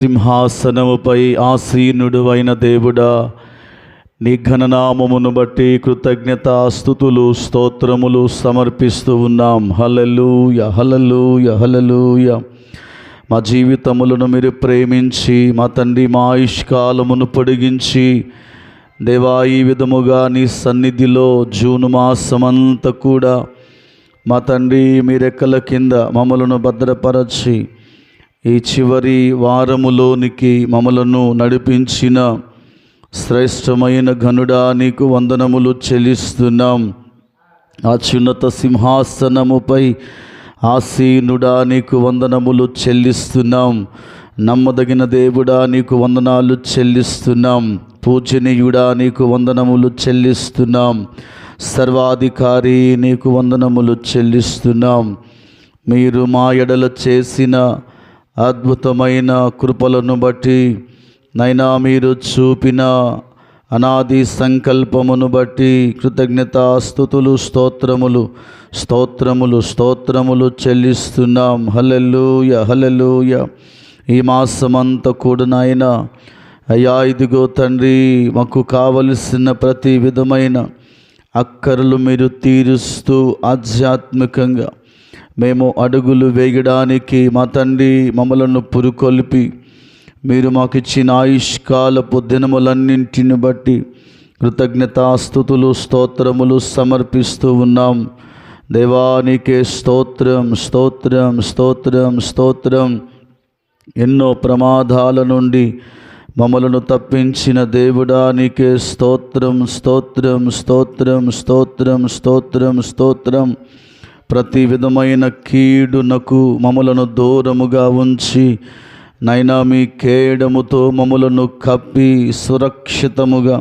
సింహాసనముపై ఆసీనుడు అయిన దేవుడా, నీ ఘననామమును బట్టి కృతజ్ఞతాస్తుతులు స్తోత్రములు సమర్పిస్తూ ఉన్నాం. హల్లెలూయా, హల్లెలూయా, హల్లెలూయా. మా జీవితములను మీరు ప్రేమించి మా తండ్రి మా ఆయుష్కాలమును పొడిగించి దేవా, ఈ విధముగా నీ సన్నిధిలో జూను మాసమంతా కూడా మా తండ్రి మీ రెక్కల కింద మమ్మలను భద్రపరచి ఈ చివరి వారములోనికి మమ్మలను నడిపించిన శ్రేష్టమైన ఘనుడా, నీకు వందనములు చెల్లిస్తున్నాం. అత్యున్నత సింహాసనముపై ఆసీనుడా, నీకు వందనములు చెల్లిస్తున్నాం. నమ్మదగిన దేవుడా, నీకు వందనాలు చెల్లిస్తున్నాం. పూజనీయుడా, నీకు వందనములు చెల్లిస్తున్నాం. సర్వాధికారి, నీకు వందనములు చెల్లిస్తున్నాం. మీరు మా ఎడల చేసిన అద్భుతమైన కృపలను బట్టి నైనా, మీరు చూపిన అనాది సంకల్పమును బట్టి కృతజ్ఞతాస్తుతులు స్తోత్రములు స్తోత్రములు స్తోత్రములు చెల్లిస్తున్నాం. హల్లెలూయా, హల్లెలూయా. ఈ మాసమంతా కూడా నాయనా అయ్యా, ఇదిగో తండ్రి, మాకు కావలసిన ప్రతి విధమైన అక్కరలు మీరు తీరుస్తూ ఆధ్యాత్మికంగా మేము అడుగులు వేయడానికి మా తండ్రి మమ్మలను పురుకొల్పి మీరు మాకు ఇచ్చిన ఆయుష్కాలపు దినములన్నింటిని బట్టి కృతజ్ఞతాస్తుతులు స్తోత్రములు సమర్పిస్తూ ఉన్నాం. దేవానికే స్తోత్రం, స్తోత్రం, స్తోత్రం, స్తోత్రం. ఎన్నో ప్రమాదాల నుండి మమ్మలను తప్పించిన దేవుడా, నీకే స్తోత్రం, స్తోత్రం, స్తోత్రం, స్తోత్రం, స్తోత్రం, స్తోత్రం. ప్రతి విధమైన కీడునకు మమ్మలను దూరముగా ఉంచి నైనా మీ కేడముతో మమ్మలను కప్పి సురక్షితముగా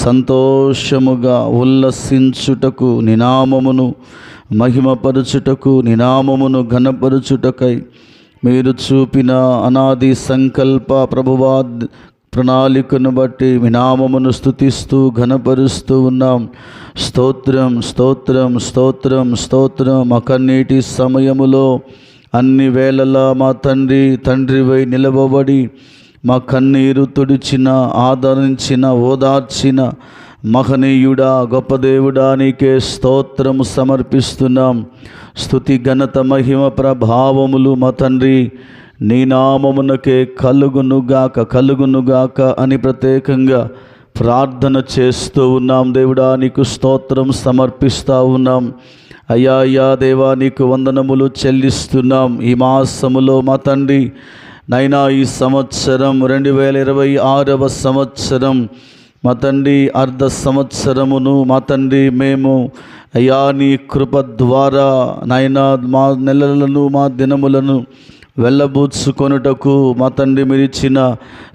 సంతోషముగా ఉల్లసించుటకు, నినామమును మహిమపరచుటకు, నినామమును ఘనపరచుటకై మీరు చూపిన అనాది సంకల్ప ప్రభువా ప్రణాళికను బట్టి మీ నామమును స్తుతిస్తూ ఘనపరుస్తూ ఉన్నాం. స్తోత్రం, స్తోత్రం, స్తోత్రం, స్తోత్రం. అకన్నీటి సమయములో అన్ని వేళలా మా తండ్రివై నిలవబడి మా కన్నీరు తుడిచిన, ఆదరించిన, ఓదార్చిన మహనీయుడా, గొప్ప దేవుడా, నీకే స్తోత్రము సమర్పిస్తున్నాం. స్తుతి, ఘనత, మహిమ, ప్రభావములు మా తండ్రి నీ నామమునకే కలుగునుగాక, కలుగునుగాక అని ప్రత్యేకంగా ప్రార్థన చేస్తూ ఉన్నాం. దేవుడా, నీకు స్తోత్రం సమర్పిస్తూ ఉన్నాం. అయ్యా అయ్యా దేవా, నీకు వందనములు చెల్లిస్తున్నాం. ఈ మాసములో మా తండ్రి నైనా ఈ సంవత్సరం 2026వ సంవత్సరం మా తండ్రి అర్ధ సంవత్సరమును మా తండ్రి మేము అయ్యా నీ కృప ద్వారా నైనా మా నెలలను మా దినములను వెళ్ళబూచుకొనుటకు మా తండ్రి మీరిచ్చిన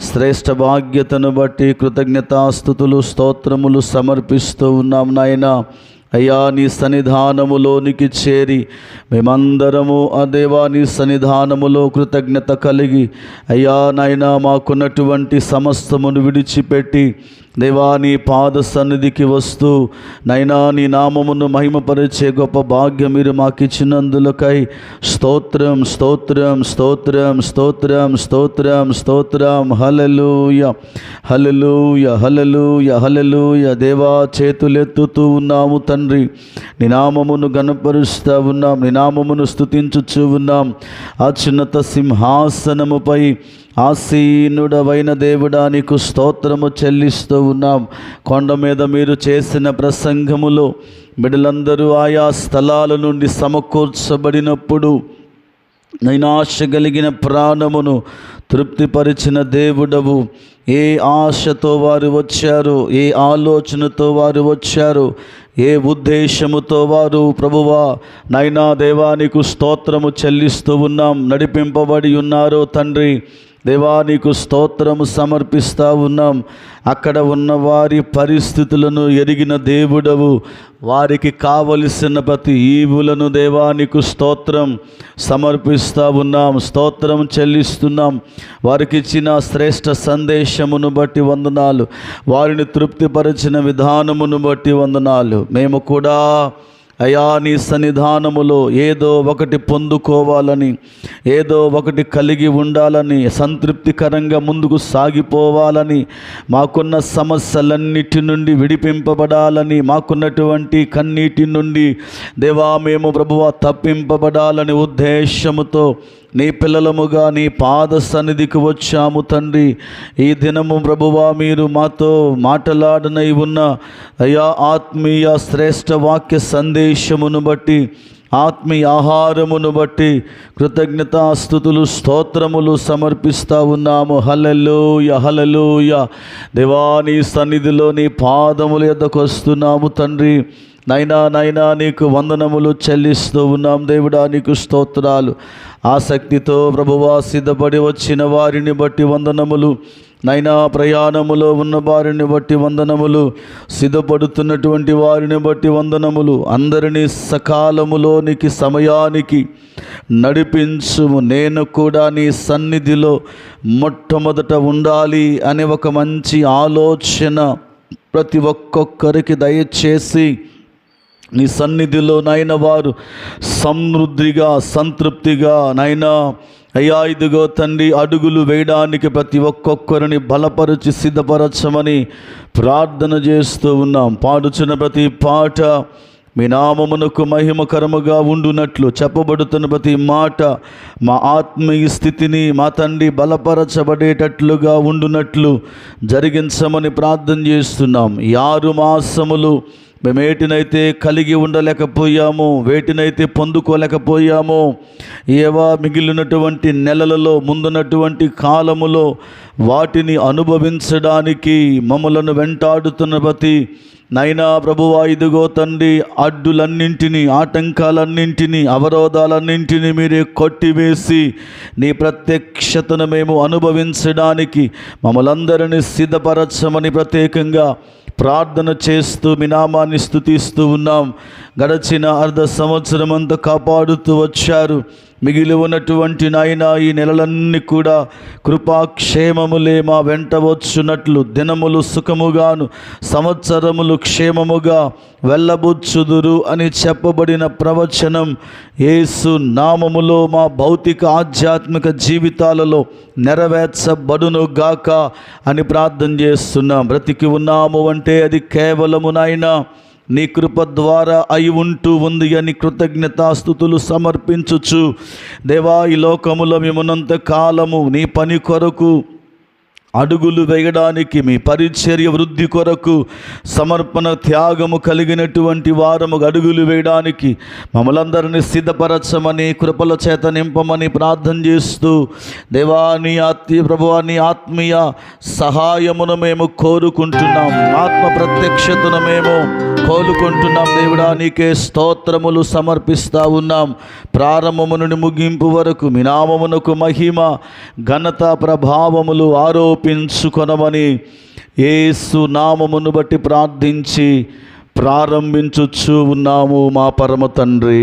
శ్రేష్ఠ భాగ్యతను బట్టి కృతజ్ఞతాస్తుతులు స్తోత్రములు సమర్పిస్తూ ఉన్నాం. నాయన అయ్యా, నీ సన్నిధానములోనికి చేరి మేమందరము ఆ దేవా నీ సన్నిధానములో కృతజ్ఞత కలిగి అయ్యా నాయనా మాకున్నటువంటి సమస్తమును విడిచిపెట్టి దేవా నీ పాద సన్నిధికి వస్తూ నైనా నీ నామమును మహిమపరిచే గొప్ప భాగ్యం మీరు మాకు ఇచ్చినందులకై స్తోత్రం, స్తోత్రం, స్తోత్రం, స్తోత్రం, స్తోత్రం, స్తోత్రం. హల్లెలూయా, హల్లెలూయా, హల్లెలూయా, హల్లెలూయా. దేవా, చేతులెత్తుతూ ఉన్నాము తండ్రి, నీ నామమును ఘనపరుస్తూ ఉన్నాం, నీ నామమును స్తుతించుచూ ఉన్నాం. అత్యున్నత సింహాసనముపై ఆసీనుడవైన దేవుడా, నీకు స్తోత్రము చెల్లిస్తూ ఉన్నాం. కొండ మీద మీరు చేసిన ప్రసంగములో బిడ్డలందరూ ఆయా స్థలాల నుండి సమకూర్చబడినప్పుడు నైనాశ కలిగిన ప్రాణమును తృప్తిపరిచిన దేవుడవు. ఏ ఆశతో వారు వచ్చారు, ఏ ఆలోచనతో వారు వచ్చారు, ఏ ఉద్దేశముతో వారు ప్రభువా నైనా దేవా నీకు స్తోత్రము చెల్లిస్తూ ఉన్నాం నడిపింపబడి ఉన్నారో తండ్రి, దేవా నీకు స్తోత్రము సమర్పిస్తూ ఉన్నాం. అక్కడ ఉన్న వారి పరిస్థితులను ఎరిగిన దేవుడవు, వారికి కావలసిన ప్రతి ఈవులను దేవా నీకు స్తోత్రం సమర్పిస్తూ ఉన్నాం, స్తోత్రం చెల్లిస్తున్నాం. వారికి ఇచ్చిన శ్రేష్ఠ సందేశమును బట్టి వందనాలు, వారిని తృప్తిపరిచిన విధానమును బట్టి వందనాలు. మేము కూడా అయా నీ సన్నిధానములో ఏదో ఒకటి పొందుకోవాలని, ఏదో ఒకటి కలిగి ఉండాలని, సంతృప్తికరంగా ముందుకు సాగిపోవాలని, మాకున్న సమస్యలన్నిటి నుండి విడిపింపబడాలని, మాకున్నటువంటి కన్నీటి నుండి దేవా మేము ప్రభువా తప్పింపబడాలని ఉద్దేశముతో నీ పిల్లలముగా నీ పాద సన్నిధికి వచ్చాము తండ్రి. ఈ దినము ప్రభువా మీరు మాతో మాట్లాడనై ఉన్న అయా ఆత్మీయ శ్రేష్ఠ వాక్య సందేశమును బట్టి, ఆత్మీయ ఆహారమును బట్టి కృతజ్ఞతాస్తుతులు స్తోత్రములు సమర్పిస్తూ ఉన్నాము. హల్లెలూయా హల్లెలూయా. దేవా నీ సన్నిధిలో నీ పాదముల యొద్దకు వస్తున్నాము తండ్రి. నైనా నీకు వందనములు చెల్లిస్తూ ఉన్నాం దేవుడా, నీకు స్తోత్రాలు. ఆసక్తితో ప్రభువా సిద్ధపడి వచ్చిన వారిని బట్టి వందనములు నైనా, ప్రయాణములో ఉన్న వారిని బట్టి వందనములు, సిద్ధపడుతున్నటువంటి వారిని బట్టి వందనములు. అందరినీ సకాలములోనికి సమయానికి నడిపించుము. నేను కూడా నీ సన్నిధిలో మొట్టమొదట ఉండాలి అనే ఒక మంచి ఆలోచన ప్రతి ఒక్కొక్కరికి దయచేసి నీ సన్నిధిలో నాయన వారు సమృద్ధిగా సంతృప్తిగా నాయనా అయ్యా ఇదిగో తండ్రి అడుగులు వేయడానికి ప్రతి ఒక్కొక్కరిని బలపరిచి సిద్ధపరచమని ప్రార్థన చేస్తూ ఉన్నాం. పాడుచున్న ప్రతి పాట మీ నామమునకు మహిమకరముగా ఉండునట్లు, చెప్పబడుతున్న ప్రతి మాట మా ఆత్మీయ స్థితిని మా తండ్రి బలపరచబడేటట్లుగా ఉండునట్లు జరిగించమని ప్రార్థన చేస్తున్నాం. 6 మాసములు మేము వేటినైతే కలిగి ఉండలేకపోయామో, వేటినైతే పొందుకోలేకపోయామో, ఏవా మిగిలినటువంటి నెలలలో ముందున్నటువంటి కాలములో వాటిని అనుభవించడానికి మమ్మలను వెంటాడుతున్న ప్రతి నైనా ప్రభువా ఇదిగో తండ్రి అడ్డులన్నింటినీ, ఆటంకాలన్నింటినీ, అవరోధాలన్నింటినీ మీరే కొట్టివేసి నీ ప్రత్యక్షతను మేము అనుభవించడానికి మమ్మలందరినీ సిద్ధపరచమని ప్రత్యేకంగా ప్రార్థన చేస్తూ మీ నామాన్ని స్తుతిస్తూ ఉన్నాం. గడచిన అర్ధ సంవత్సరం అంతా కాపాడుతూ వచ్చారు. మిగిలి ఉన్నటువంటి నాయన ఈ నెలలన్నీ కూడా కృపాక్షేమములే మా వెంట వచ్చున్నట్లు, దినములు సుఖముగాను సంవత్సరములు క్షేమముగా వెళ్ళబుచ్చుదురు అని చెప్పబడిన ప్రవచనం యేసు నామములో మా భౌతిక ఆధ్యాత్మిక జీవితాలలో నెరవేర్చబడును గాక అని ప్రార్థన చేస్తున్నాం. బ్రతికి ఉన్నాము అంటే అది కేవలము నాయనా నీ కృప ద్వారా అయి ఉంటూ ఉంది అని కృతజ్ఞతాస్తుతులు సమర్పించుచు దేవా ఈ లోకములో మేమున్నంత కాలము నీ పని కొరకు అడుగులు వేయడానికి, మీ పరిచర్య వృద్ధి కొరకు సమర్పణ త్యాగము కలిగినటువంటి వారము అడుగులు వేయడానికి మమ్మలందరినీ సిద్ధపరచమని, కృపల చేత నింపమని ప్రార్థన చేస్తూ దేవా నీ ప్రభువా నీ ఆత్మీయ సహాయమును మేము కోరుకుంటున్నాం. ఆత్మ ప్రత్యక్షతను మేము కోలుకుంటున్నాం. దేవుడా నీకే స్తోత్రములు సమర్పిస్తూ ఉన్నాం. ప్రారంభము నుండి ముగింపు వరకు మీ నామమునకు మహిమ ఘనత ప్రభావములు ఆరోపించుకొనమని యేసు నామమును బట్టి ప్రార్థించి ప్రారంభించుచు ఉన్నాము మా పరమ తండ్రి.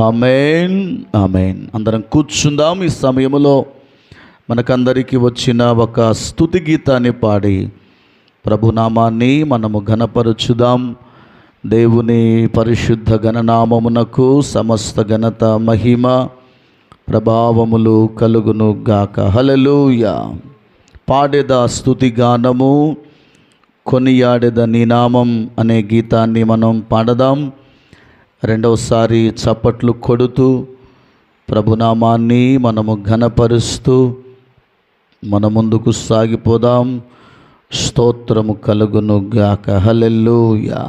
ఆమేన్ ఆమేన్. అందరం కూర్చుందాం. ఈ సమయంలో మనకందరికీ వచ్చిన ఒక స్తుతి గీతాన్ని పాడి ప్రభునామాన్ని మనము ఘనపరచుదాం. దేవుని పరిశుద్ధ ఘననామమునకు సమస్త ఘనత మహిమ ప్రభావములు కలుగును గాక. హల్లెలూయా. పాడేద స్తుతి గానము కొనియాడేద నీ నామం అనే గీతాన్ని మనం పాడదాం. రెండవసారి చప్పట్లు కొడుతూ ప్రభునామాన్ని మనము ఘనపరుస్తూ మన ముందుకు సాగిపోదాం. స్తోత్రము కలుగును గాక. హల్లెలూయా.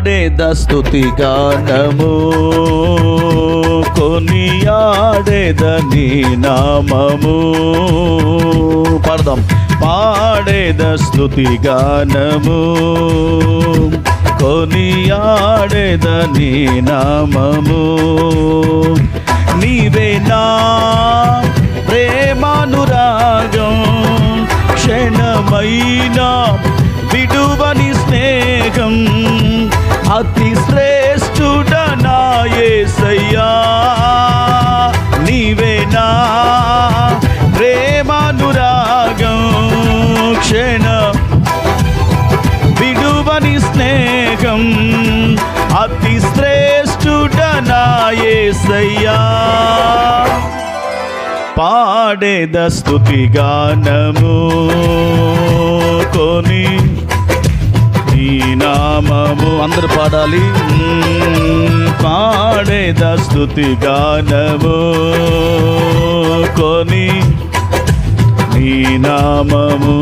పాడేద స్తుతి గానము కొనియాడేద నీ నామము. పాడదాం. పాడేద స్తుతి గానము కొనియాడేద నీ నామము. నీవే నా ప్రేమానురాగం క్షణమైనా విడువని స్నేహం అతి శ్రేష్ఠుడనా యేసయ్యా. నీవే నా ప్రేమానురాగం క్షణ విడువని స్నేహం అతి శ్రేష్ఠుడనా యేసయ్యా. పాడేద స్తుతి గానము కొని నీ నామము. అందరూ పాడాలి. పాడేద స్తుతి గానము కొని నీ నామము.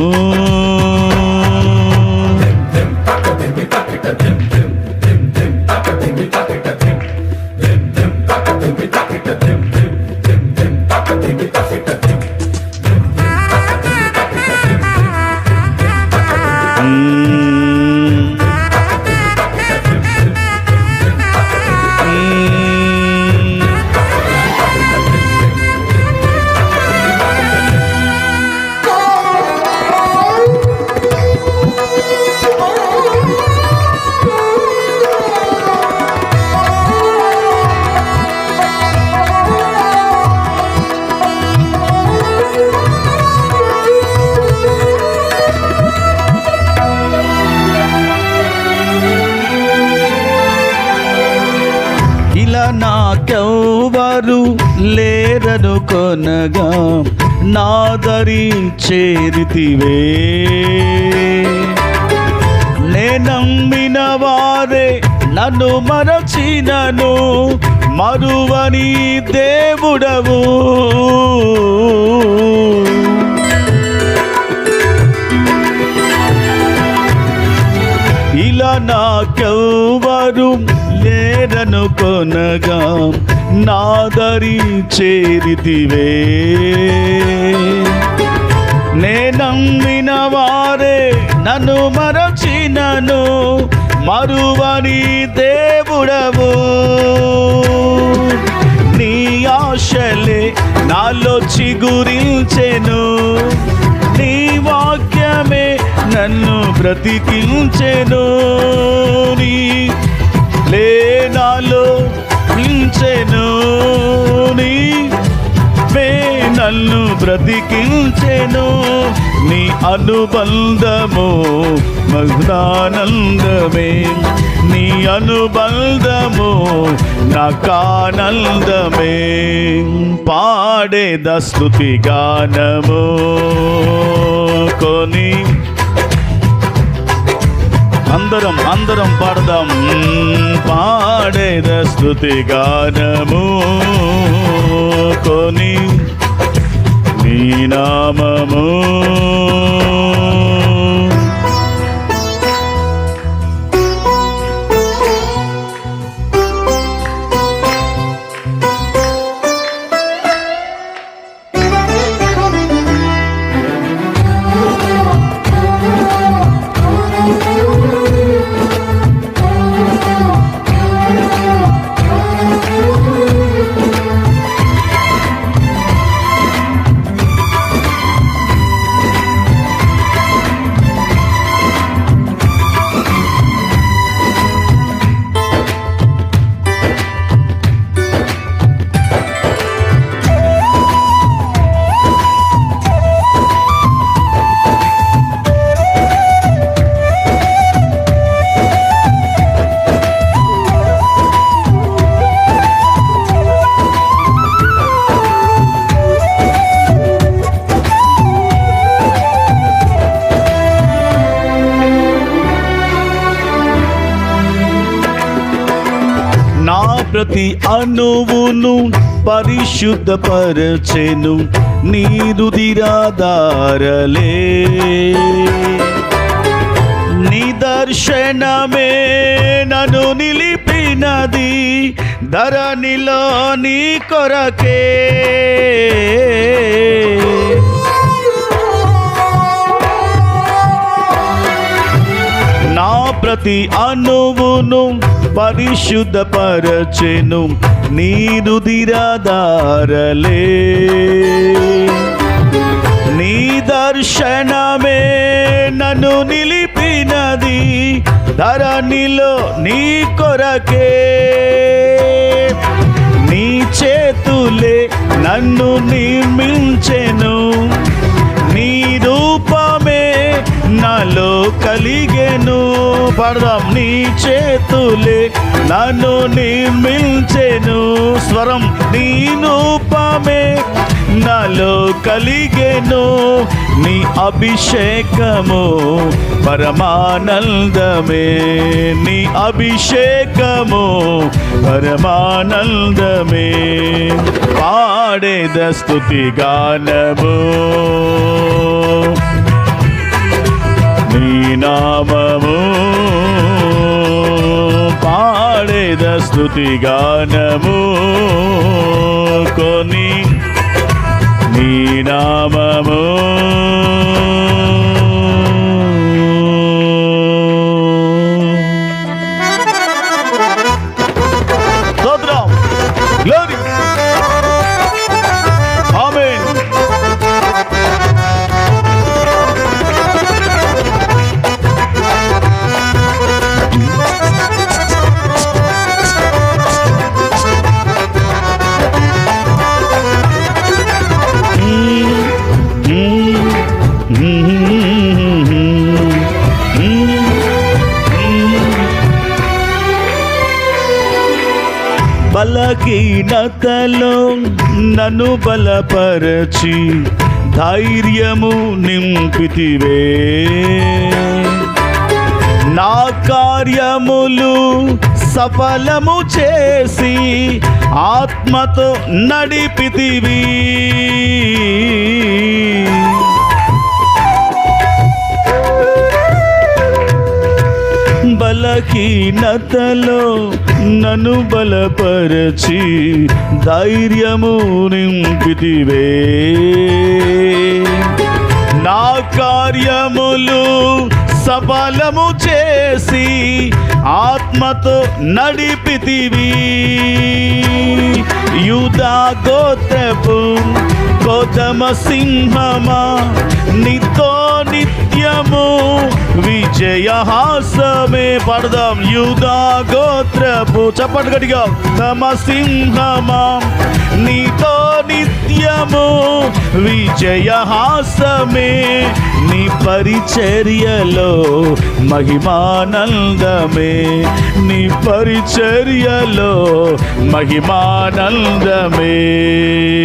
నాకెవ్వరు లేరను కొనగా నాదరి చేరితివే. నే నమ్మిన వారే నన్ను మరచినను మరువని దేవుడవు. ఇలా నాకెవ్వరు లేరను కొనగా నాదరి చేరితివే. నే నమ్మిన వారే నన్ను మరచినను మరువని దేవుడవు. నీ ఆశలే నాలో చిగురించెను, నీ వాక్యమే నన్ను బ్రతికించెను. నీ నాలో నించెను, నీ నన్ను బ్రతికించెను. నీ అనుబంధము మగ్నానందమే, నీ అనుబంధము నాకానందమే. పాడేద స్తుతి గానము కొని అందరం పాడదాం. పాడేద స్తుతి గానము కొని నీ నామము. ప్రతి అణువును పరిశుద్ధపరచెను నీ రుధిరాధారలే. నీ దర్శనమే నన్ను నిలిపినది ధరణిలో నీ కొరకే. నా ప్రతి అణువును పరిశుద్ధపరచెను నీ రుధిరధారలే. నీ దర్శనమే నన్ను నిలిపినది ధరణిలో నీ కొరకే. నీ చేతులే నన్ను నిర్మించెను నీ రూపమే నాలో కలిగెను. పడదాం. నీ చేతులే నన్ను నిర్మించెను. స్వరం. నీ రూపమే నాలో కలిగెను. నీ అభిషేకము పరమానందమే. నీ అభిషేకము పరమానందమే. పాడేద స్తుతి గానము నీ నామము. పాడేద స్తుతి గానము కొని నీ నామము. స్తోత్రం. గ్లోరీ. ఆమేన్. బలహీనతలో నన్ను బలపరచి ధైర్యము నింపితివే. నా కార్యములు సఫలము చేసి ఆత్మతో నడిపితివి. బలహీనతలో నన్ను బలపరచి ధైర్యము నింపితివే. నా కార్యములు సఫలము చేసి ఆత్మతో నడిపితివి. యూదా గోత్రపు కోదమ సింహమా నీతో నిత్యము విజయహాసమే. పడదాం. యూదా గోత్రపు చప్పటి గట్టిగా తమ సింహమా నీతో నిత్యము విజయహాసమే. నీ పరిచర్యలో మహిమానందమే. నీ పరిచర్యలో మహిమానందమే.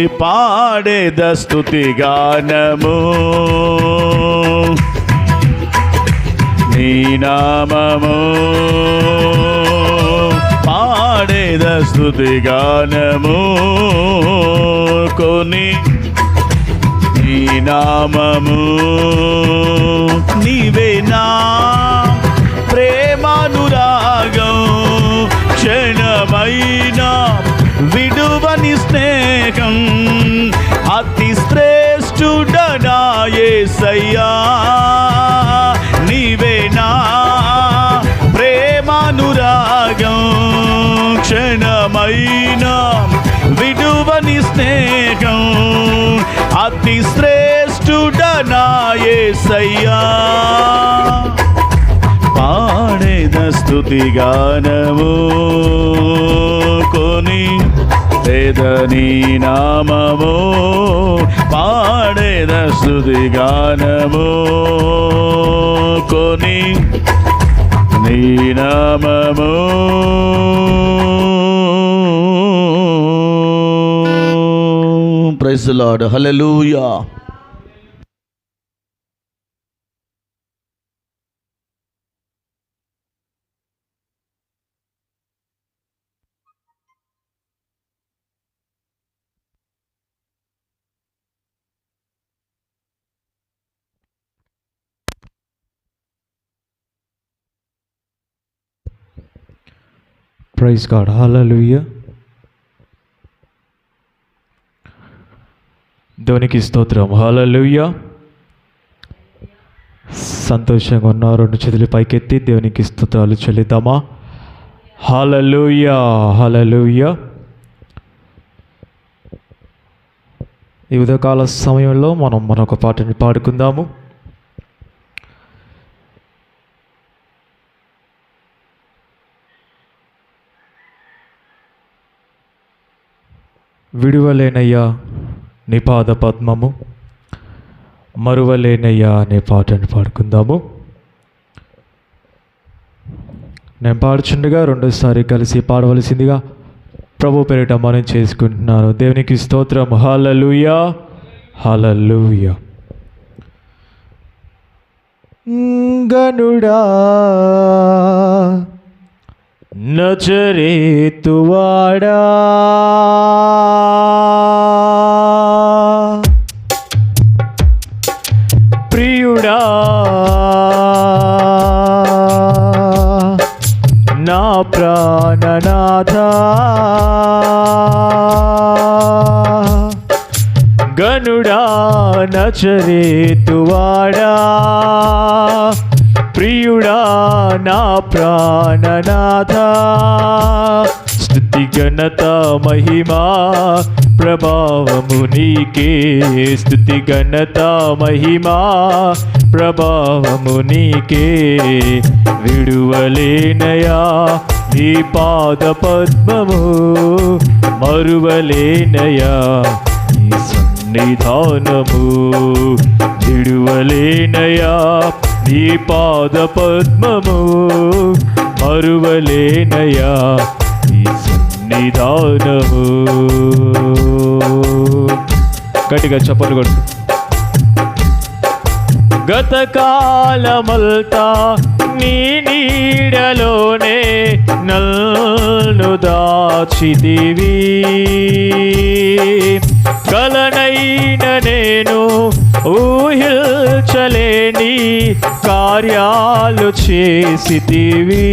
పాడేద స్తుతి గానము నీ నామము. పాడేద స్తుతి గానము కొని నీ నామము. నీవే నా ప్రేమానురాగం క్షణమైన విడువని స్నేహం అతి శ్రేష్ఠుడనా యేసయ్యా. నీవే నా ప్రేమానురాగం క్షణమైన విడువని స్నేహం అతి శ్రేష్ఠుడనా యేసయ్యా. పాడేద స్తుతి గానము కొని నీ నామము. పాడేద స్తుతి గానము కొని నీ నామము. Praise the Lord. Hallelujah. Praise God. Hallelujah. దేవునికి స్తోత్రం. హల్లెలూయా. సంతోషంగా ఉన్న రెండు చేతులు పైకెత్తి దేవునికి స్తోత్రాలు చెల్లిద్దామా? హల్లెలూయా, హల్లెలూయా. ఈ ఉదయకాల సమయంలో మనం మరొక పాటని పాడుకుందాము. విడువలేనయ్యా నీ పాద పద్మము, మరువలేనయ్యా అనే పాటని పాడుకుందాము. నేను పాడుచుండగా రెండోసారి కలిసి పాడవలసిందిగా ప్రభు పేరిట మనం చేసుకుంటున్నాను. దేవునికి స్తోత్రం. హల్లెలూయా, హల్లెలూయా. గనుడా నజరేతువాడా, ప్రియుడా నా ప్రాణనాథా, గనుడా నజరేతువాడా, ప్రియుడా నా ప్రాణనాథా, స్తుతి ఘనత మహిమా ప్రభావము నీకే, స్తుతి ఘనత మహిమా ప్రభావము నీకే. విడువలేనయా నీ పాద పద్మము, మరువలేనయా నీ సన్నిధానము. విడువలేనయా నీ పాద పద్మము, మరువలేనయా నీ సన్నిధానము. గట్టిగా చప్పట్లు కొట్టు. గతకాలమంతా నీ నీడలోనే నన్ను దాచితివి, కలనైన నేను ఊహించలేని కార్యాలు చేసితివి.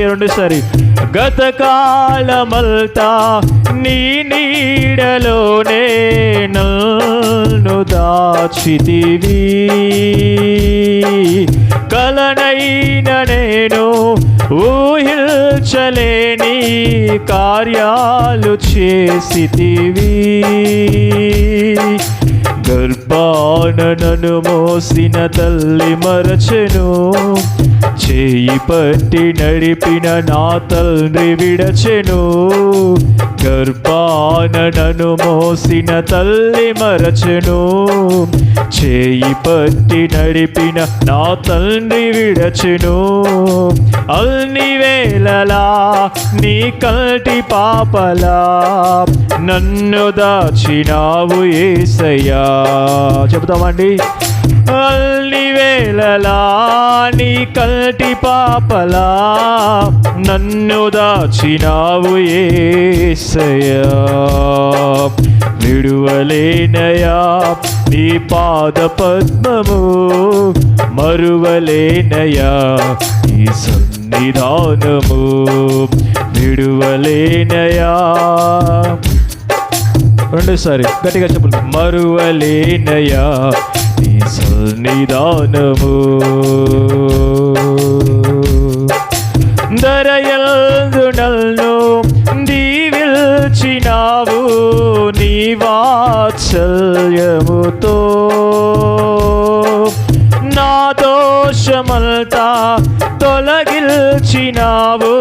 రెండుసారి. గతకాలమంతా నీ నీడలోనే నన్ను దాచితివి, కలనైన నేను ఊహించలేని కార్యాలు చేసితివి. గర్భాన నన్ను మోసిన తల్లి మరచెను, చేయి పట్టి నడిపిన నా తండ్రి విడచెను. గర్భాన నన్ను మోసిన తల్లి మరచెను, చేయి పట్టి నడిపిన నా తండ్రి విడచెను. అన్ని వేళలా నీ కంటి పాపలా నన్ను దాచినావు యేసయ్యా. చెబుతామండి. అన్ని వేళలా నీ కంటి పాపలా నన్ను దాచినావు యేసయ్యా. విడువలేనయా నీ పాద పద్మము, మరువలేనయా నీ సన్నిధానము. విడువలేనయా. రెండోసారి గట్టిగా చెప్పండి. మరువలేనయా నీ సన్నిధానము. దరయందు నన్ను దీవిల్చినావు నీ వాత్సల్యముతో, నా దోషమంతా తొలగిల్చినావు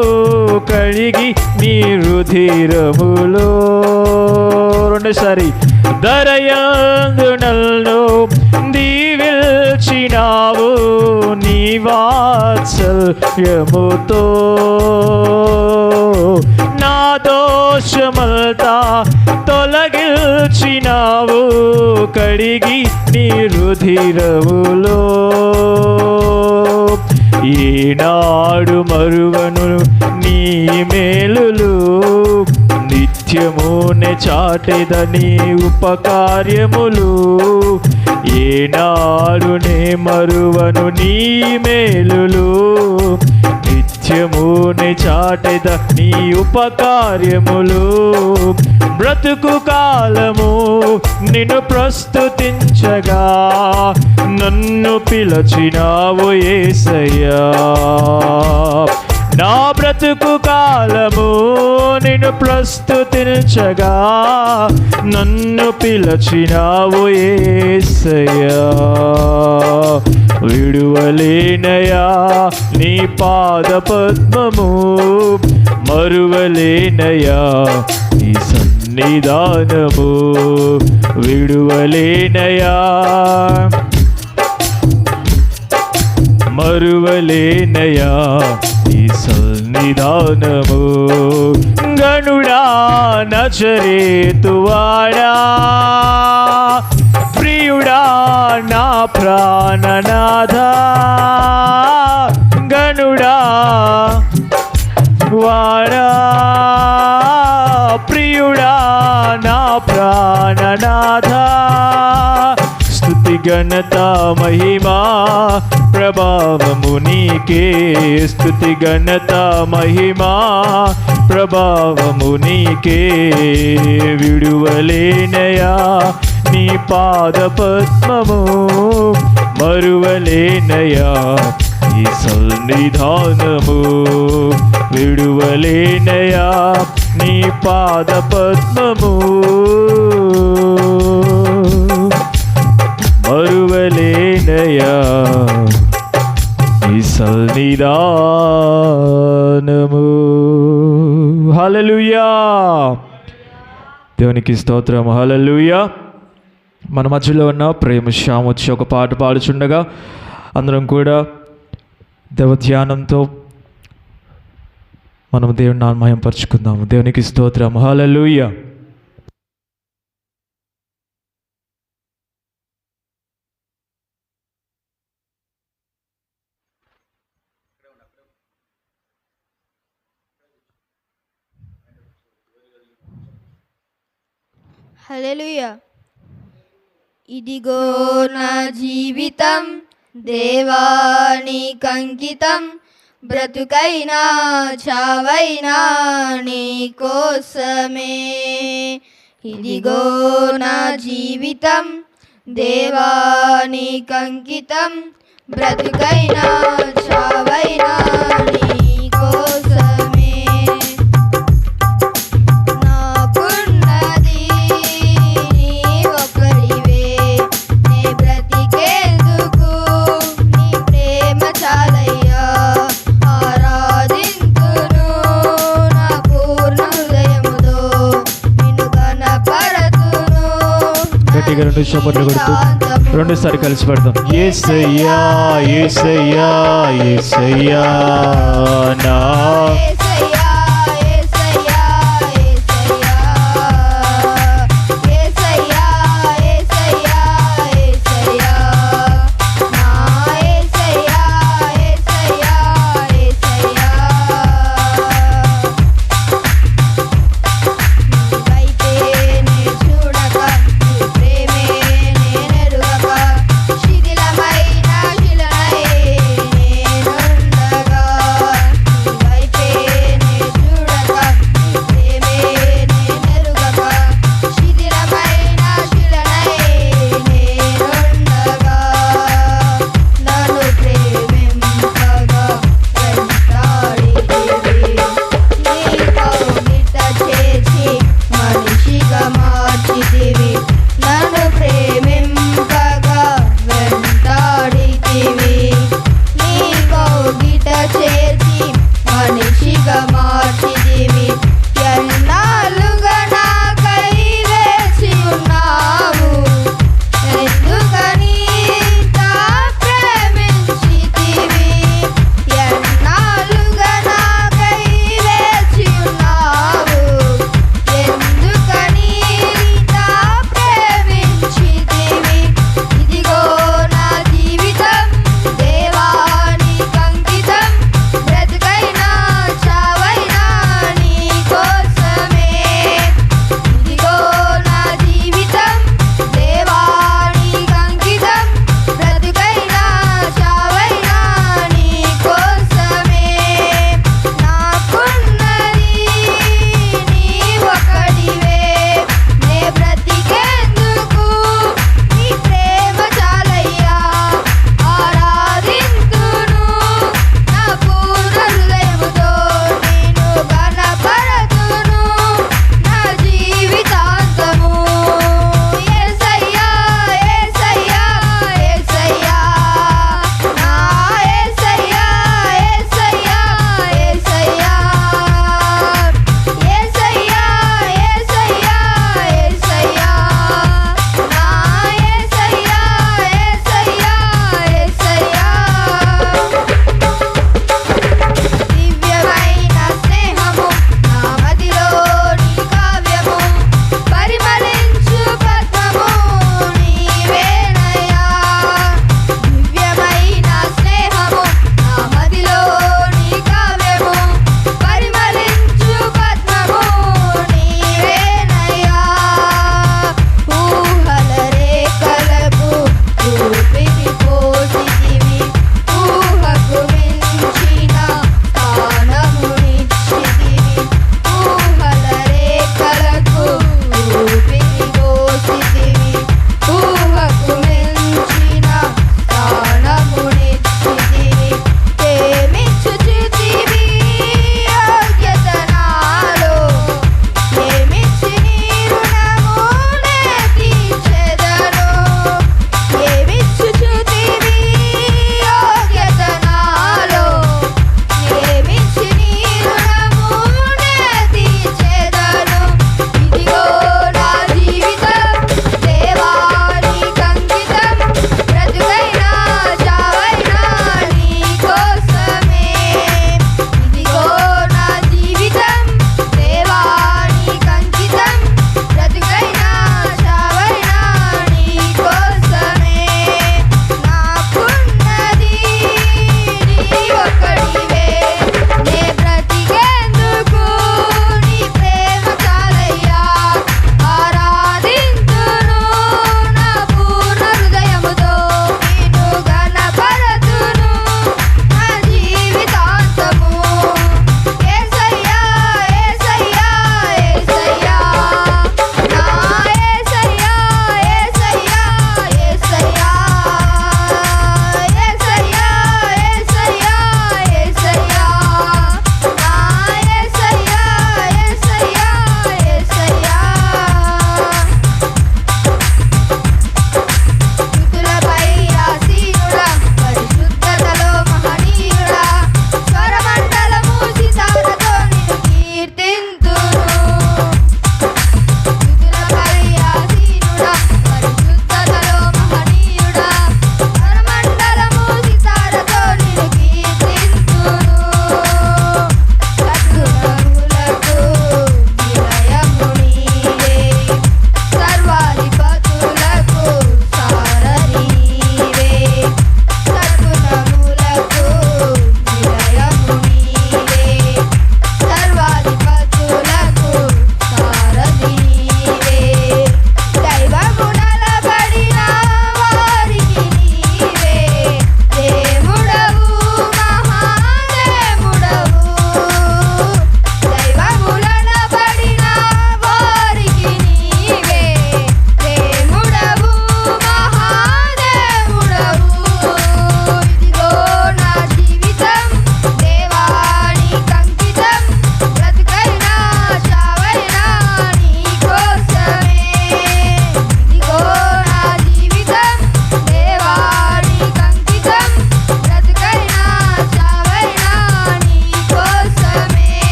కడిగి నీ రుధిరములో. రెండోసారి. దరయందు నన్ను దీవిల్చినావు నీ వాత్సల్యముతో, నా దోషమంతా తొలగిల్చినావు కడిగి నీ రుధిరములో. ఈనాడు మరువను నీ మేలులు, నిత్యమునే చాటెదని ఉపకార్యములు. ఏనాడు నే మరువను నీ మేలులు, నిత్య నిత్యముని చాటెద నీ ఉపకార్యములు. బ్రతుకు కాలము నిన్ను ప్రస్తుతించగా నన్ను పిలచినావు యేసయ్యా. నా బ్రతుకు కాలము నిన్ను ప్రస్తుతించగా నన్ను పిలచినావు యేసయ్యా. విడువలేనయా నీ పాద పద్మము, మరువలేనయా నీ సన్నిధానము. విడువలేనయా మరువలేనయా నీ సన్నిధానము. గనుడా నజరేతువాడా, ప్రియుడా నా ప్రాణనాథా. గనుడా వాడా, ప్రియుడా నా ప్రాణనాథా. స్తుతి ఘనత మహిమా ప్రభావము నీకే. స్తుతి ఘనత మహిమా ప్రభావము నీకే. విడువలేనయా నీ పాద పద్మము, మరువలేనయా నీ సన్నిధానము. విడువలేనయా నీ పాద పద్మము, మరువలేనయా నీ సన్నిధానము. హల్లెలూయా. దేవునికి స్తోత్రం. హల్లెలూయా. మన మధ్యలో ఉన్న ప్రేమ శ్యామ్ వచ్చి ఒక పాట పాడుచుండగా అందరం కూడా దేవ ధ్యానంతో మనం దేవుని నామమును మహిమపరచుకుందాము. దేవునికి స్తోత్రం. హల్లెలూయా. హల్లెలూయా. ఇదిగో నా జీవితం దేవానికంకితం, బ్రతుకైనా చావైనా నీ కోసమే. ఇదిగో నా జీవితం దేవానికంకితం, బ్రతుకైనా చావైనా నీ కోసమే. నాకున్నది నీ ఒక్కడివే, నే బ్రతికేందుకు నీ ప్రేమ చాలయ్యా. ఆరాధింతును నా పూర్ణ హృదయముతో, నిన్ను కనపరతును. గట్టిగా రెండు చప్పట్లు కొడుతూ రెండుసారి కలిసి పడదాం. యేసయ్యా యేసయ్యా యేసయ్యా నా యేసయ్యా యేసయ్యా యేసయ్యా యేసయ్యా యేసయ్యా యేసయ్యా నా యేసయ్యా యేసయ్యా యేసయ్యా. నీ వైపే నే చూడక, నీ ప్రేమే నేనెరుగక, శిథిలమైన శిలనై నేనుండగా. నీ వైపే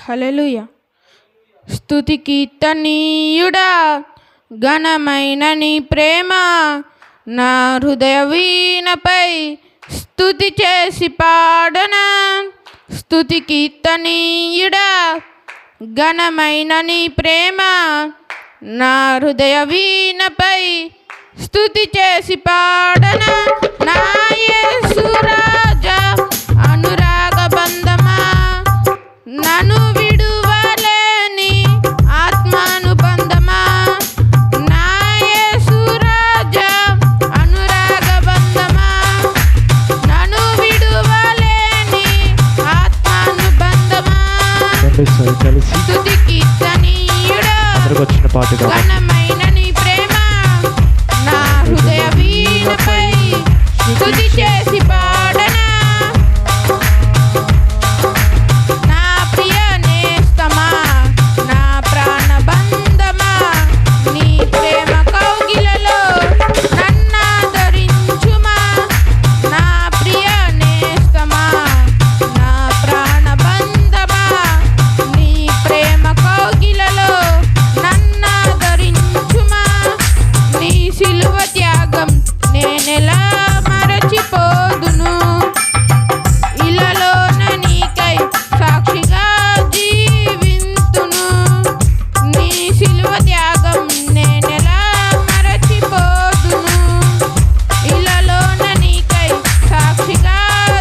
హల్లెలూయా. స్తుతి కీర్తనీయుడా, ఘనమైన నీ ప్రేమ నా హృదయ వీణపై స్తుతి చేసి పాడనా. స్తుతి కీర్తనీయుడా, ఘనమైన నీ ప్రేమ నా హృదయ వీణపై స్తుతి చేసి పాడనా. నా యేసు రాజా అనురాగ బంధమా, నన్ను విడువలేని ఆత్మానుబంధమా. నా యేసు రాజా అనురాగ బంధమా, నన్ను విడువలేని ఆత్మానుబంధమా. రెండోసారి కలిసి స్తుతి కీర్తనీయుడా, అందరికి వచ్చిన పాట కాబట్టి ఘనమైన నీ ప్రేమ నా హృదయ వీణపై స్తుతి చేసి పాడనా. నా ప్రియ నేస్తమా, నా ప్రాణబంధమా, నీ ప్రేమ కౌగిలలో నన్నాదరించుమా. నా ప్రియ నేస్తమా, నా ప్రాణబంధమా, నీ ప్రేమ కౌగిలలో నన్నాదరించుమా. నీ సిలువ త్యాగం నేనెలా మరచిపోదును, ఇలాలోన నీకై సాక్షిగా జీవింతును. నీ సిలువ త్యాగం నేనెలా మరచిపోదును, ఇలాలోన నీకై సాక్షిగా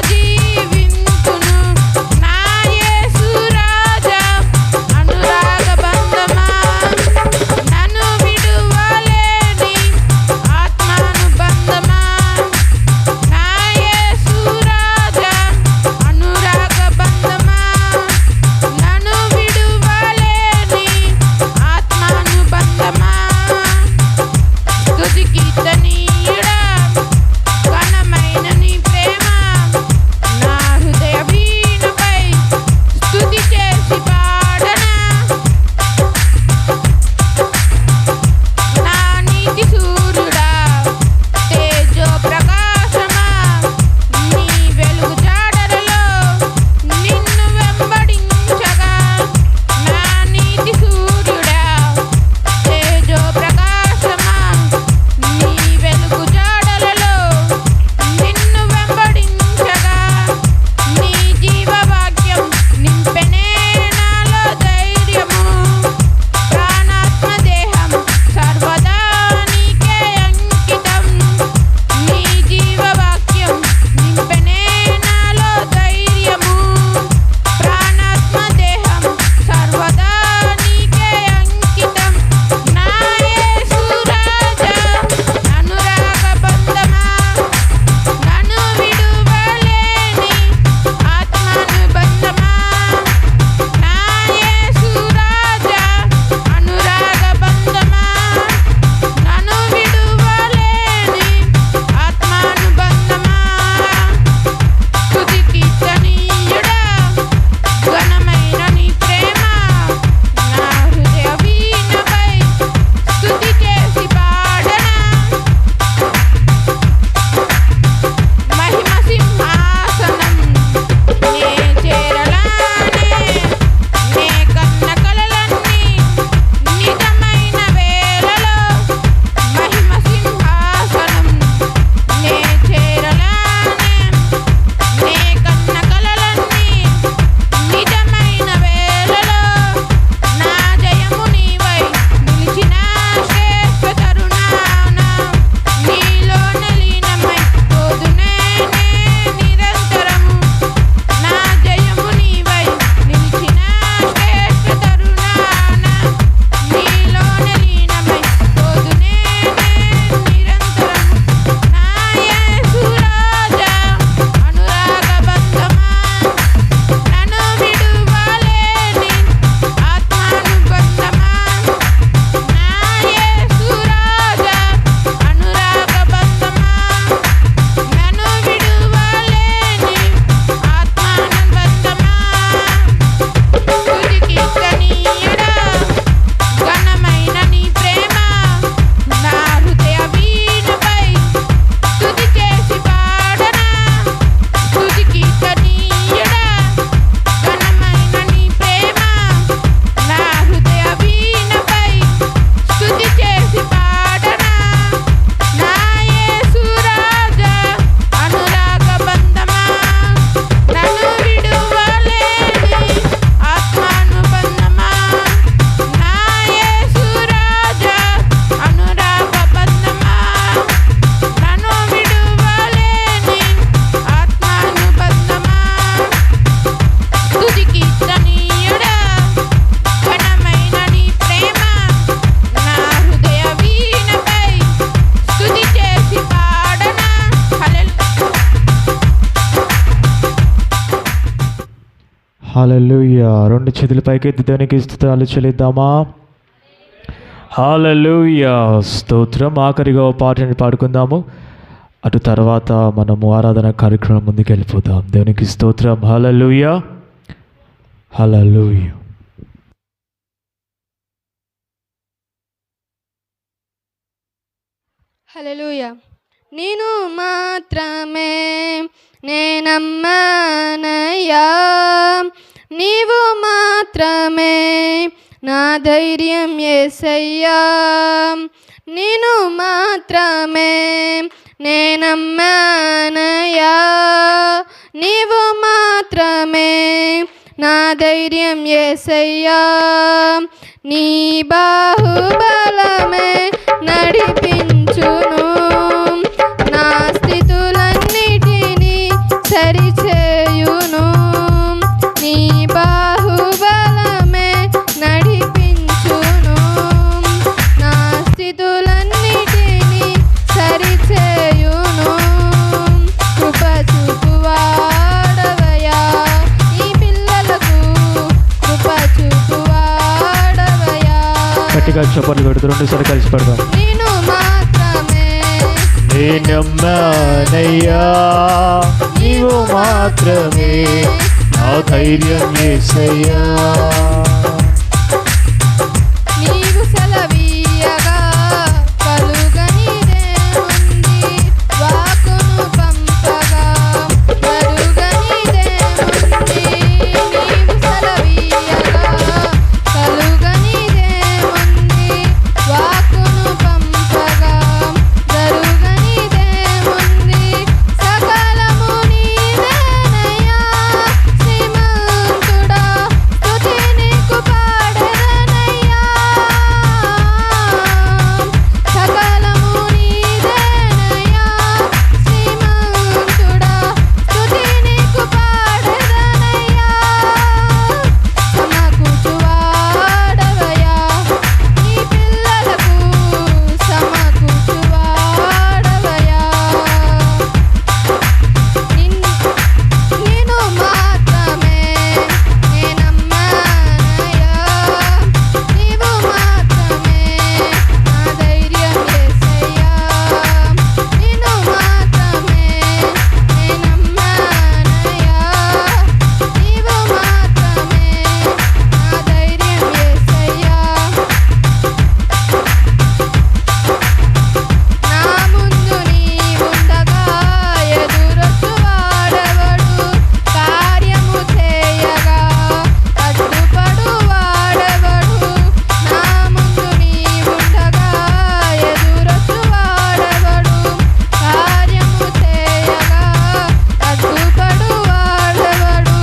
జీవింతును. నా యేసు రాజా అనురాగ బంధమా, నన్ను విడువలేని హల్లెలూయా. రెండు చేతుల పైకెత్తి దేవునికి స్తుతులు చెల్లిద్దామా? హల్లెలూయా, స్తోత్రం. ఆఖరిగా ఓ పాటని పాడుకుందాము. అటు తర్వాత మనము ఆరాధన కార్యక్రమం ముందుకు వెళ్ళిపోదాం. దేవునికి స్తోత్రం. హల్లెలూయా, హల్లెలూయా. హల్లెలూయా. నేను మాత్రమే నేనమ్మానయ్యా, నీవు మాత్రమే నా ధైర్యం యేసయ్యా. నేను మాత్రమే నేనమ్మానయ్యా, నీవు మాత్రమే నా ధైర్యం యేసయ్యా. నీ బాహుబలమే నడిపించును, నా స్థితులన్నిటినీ సరిచేయును. నీ బాహుబలమే నడిపించును, నా స్థితులన్నిటినీ సరిచేయును. కృప చూపువాడవయ్యా, ఈ పిల్లలకు కృప చూపువాడవయ్యా. గట్టిగా చప్పట్లు కొడుతూ రెండుసార్లు కలిసి పడదాం. నేను మాత్రమే నేనమ్మానయ్యా, నీవు మాత్రమే నా ధైర్యం యేసయ్యా. నీవు సెలవీయగా కలుగనిదేముంది, వాక్కును పంపగా జరుగనిదేముంది. నీవు సెలవీయగా కలుగనిదేముంది, వాక్కును పంపగా జరుగనిదేముంది. సకలము నీదేనయ్యా, శ్రీమంతుడా స్తుతి నీకు పాడెదనయ్యా. సకలము నీదేనయ్యా, శ్రీమంతుడా స్తుతి నీకు పాడెదనయ్యా. సమకూర్చువాడవయ్యా, నీ పిల్లలకు సమకూర్చువాడవయ్యా. నేను మాత్రమే నేనమ్మానయ్యా, నీవు మాత్రమే నా ధైర్యం యేసయ్యా. నేను మాత్రమే నేనమ్మానయ్యా, నీవు మాత్రమే నా ధైర్యం యేసయ్యా. నా ముందు నీవుండగా ఎదురొచ్చువాడెవడు, కార్యము చేయగా అడ్డుపడువాడెవడు. నా ముందు నీవుండగా ఎదురొచ్చువాడెవడు, కార్యము చేయగా అడ్డుపడువాడెవడు.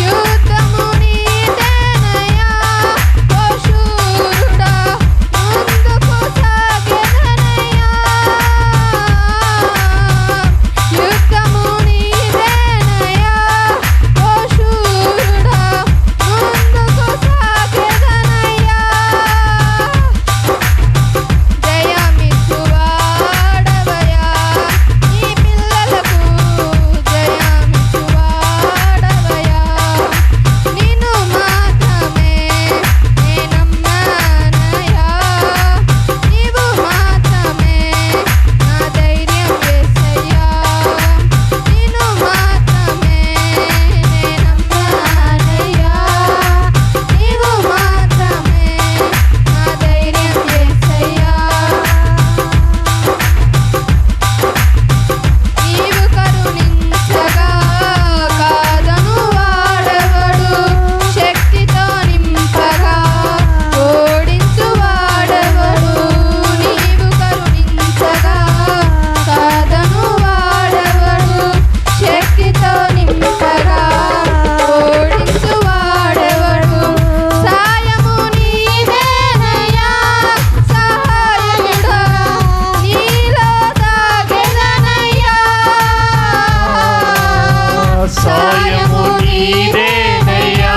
యుద్ధము నీదేనయ్యా, ఓ శూరుడా ముందుకు సాగెదనయ్యా. యుద్ధము నీదేనయ్యా, ఓ శూరుడా ముందుకు సాగెదనయ్యా. జయమిచ్చువాడవయ్యా, నీ పిల్లలకు జయమిచ్చువాడవయ్యా. నిన్ను మాత్రమే నేనమ్మానయ్యా, నీవు మాత్రమే నా ధైర్యం యేసయ్యా. నిన్ను మాత్రమే నేనమ్మానయ్యా, నీవు మాత్రమే నా ధైర్యం యేసయ్యా. నీవు కరుణించగా కాదను వాడెవడు, శక్తితో నింపగా ఓడించు వాడెవడు. నీవు కరుణించగా కాదను వాడెవడు, శక్తితో నింపగా ఓడించు వాడెవడు. సాయము నీదేనయ్యా, సహాయకుడా నీలో సాగెదనయ్యా. సాయము నీదేనయ్యా,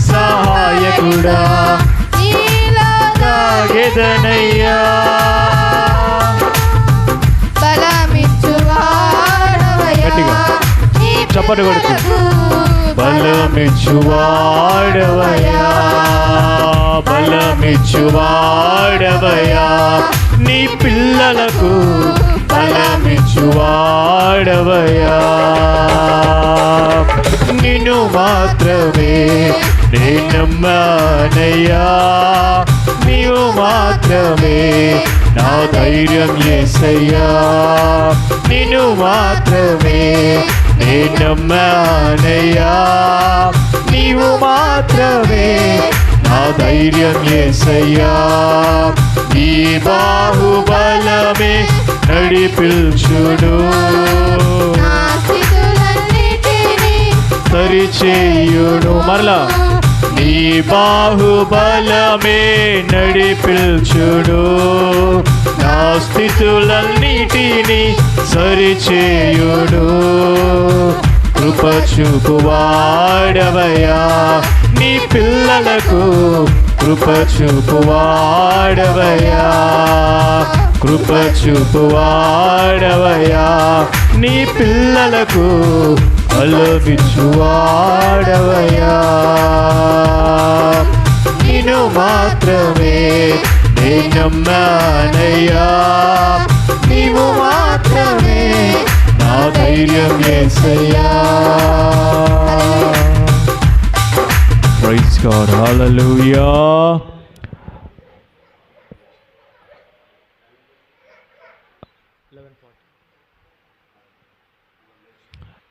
సహాయకుడా నీలో సాగెదనయ్యా. బలమిచ్చువాడవయ్యా, గట్టిగా నీ చప్పట్లు కొడుతూ. పిల్లలకు బలమిచ్చువాడవయ్యా, బలమిచ్చువాడవయ్యా, నీ పిల్లలకు బలమిచ్చువాడవయ్యా. నిన్ను మాత్రమే నేను నమ్మానయ్యా, నీవు మాత్రమే నా ధైర్యం యేసయ్యా, నిన్ను మాత్రమే నేను నమ్మానయ్యా, నీవు మాత్రమే నా ధైర్యం యేసయ్యా. నీ బాహుబలమే నడిపించును, నా స్థితులన్నిటినీ సరిచేయును. మరలా నీ బాహుబలమే నడిపించును, నా స్థితులన్నిటినీ సరిచేయును. కృప చూపువాడవయ్యా, నీ పిల్లలకు కృప చూపువాడవయ్యా, కృప చూపువాడవయ్యా, నీ పిల్లలకు బలమిచ్చువాడవయ్యా. నిన్ను మాత్రమే నేను నమ్మానయ్యా, నీవు మాత్రమే నా ధైర్యం యేసయ్యా. ప్రైజ్ గాడ్, హల్లెలూయా.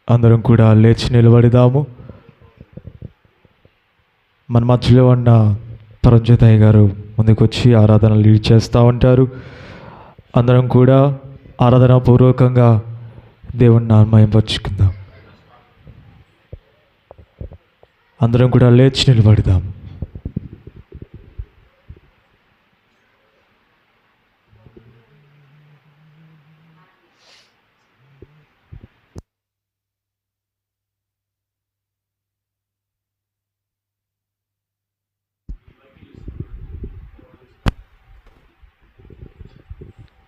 అందరం కూడా లేచి నిలబడిదాము. మన మధ్యలో ఉన్న పరంజ్యోతయ్య గారు ముందుకు వచ్చి ఆరాధన లీడ్ చేస్తూ ఉంటారు. అందరం కూడా ఆరాధన పూర్వకంగా దేవుణ్ణి మహిమపరుచుకుందాం. అందరం కూడా లేచి నిలబడదాం.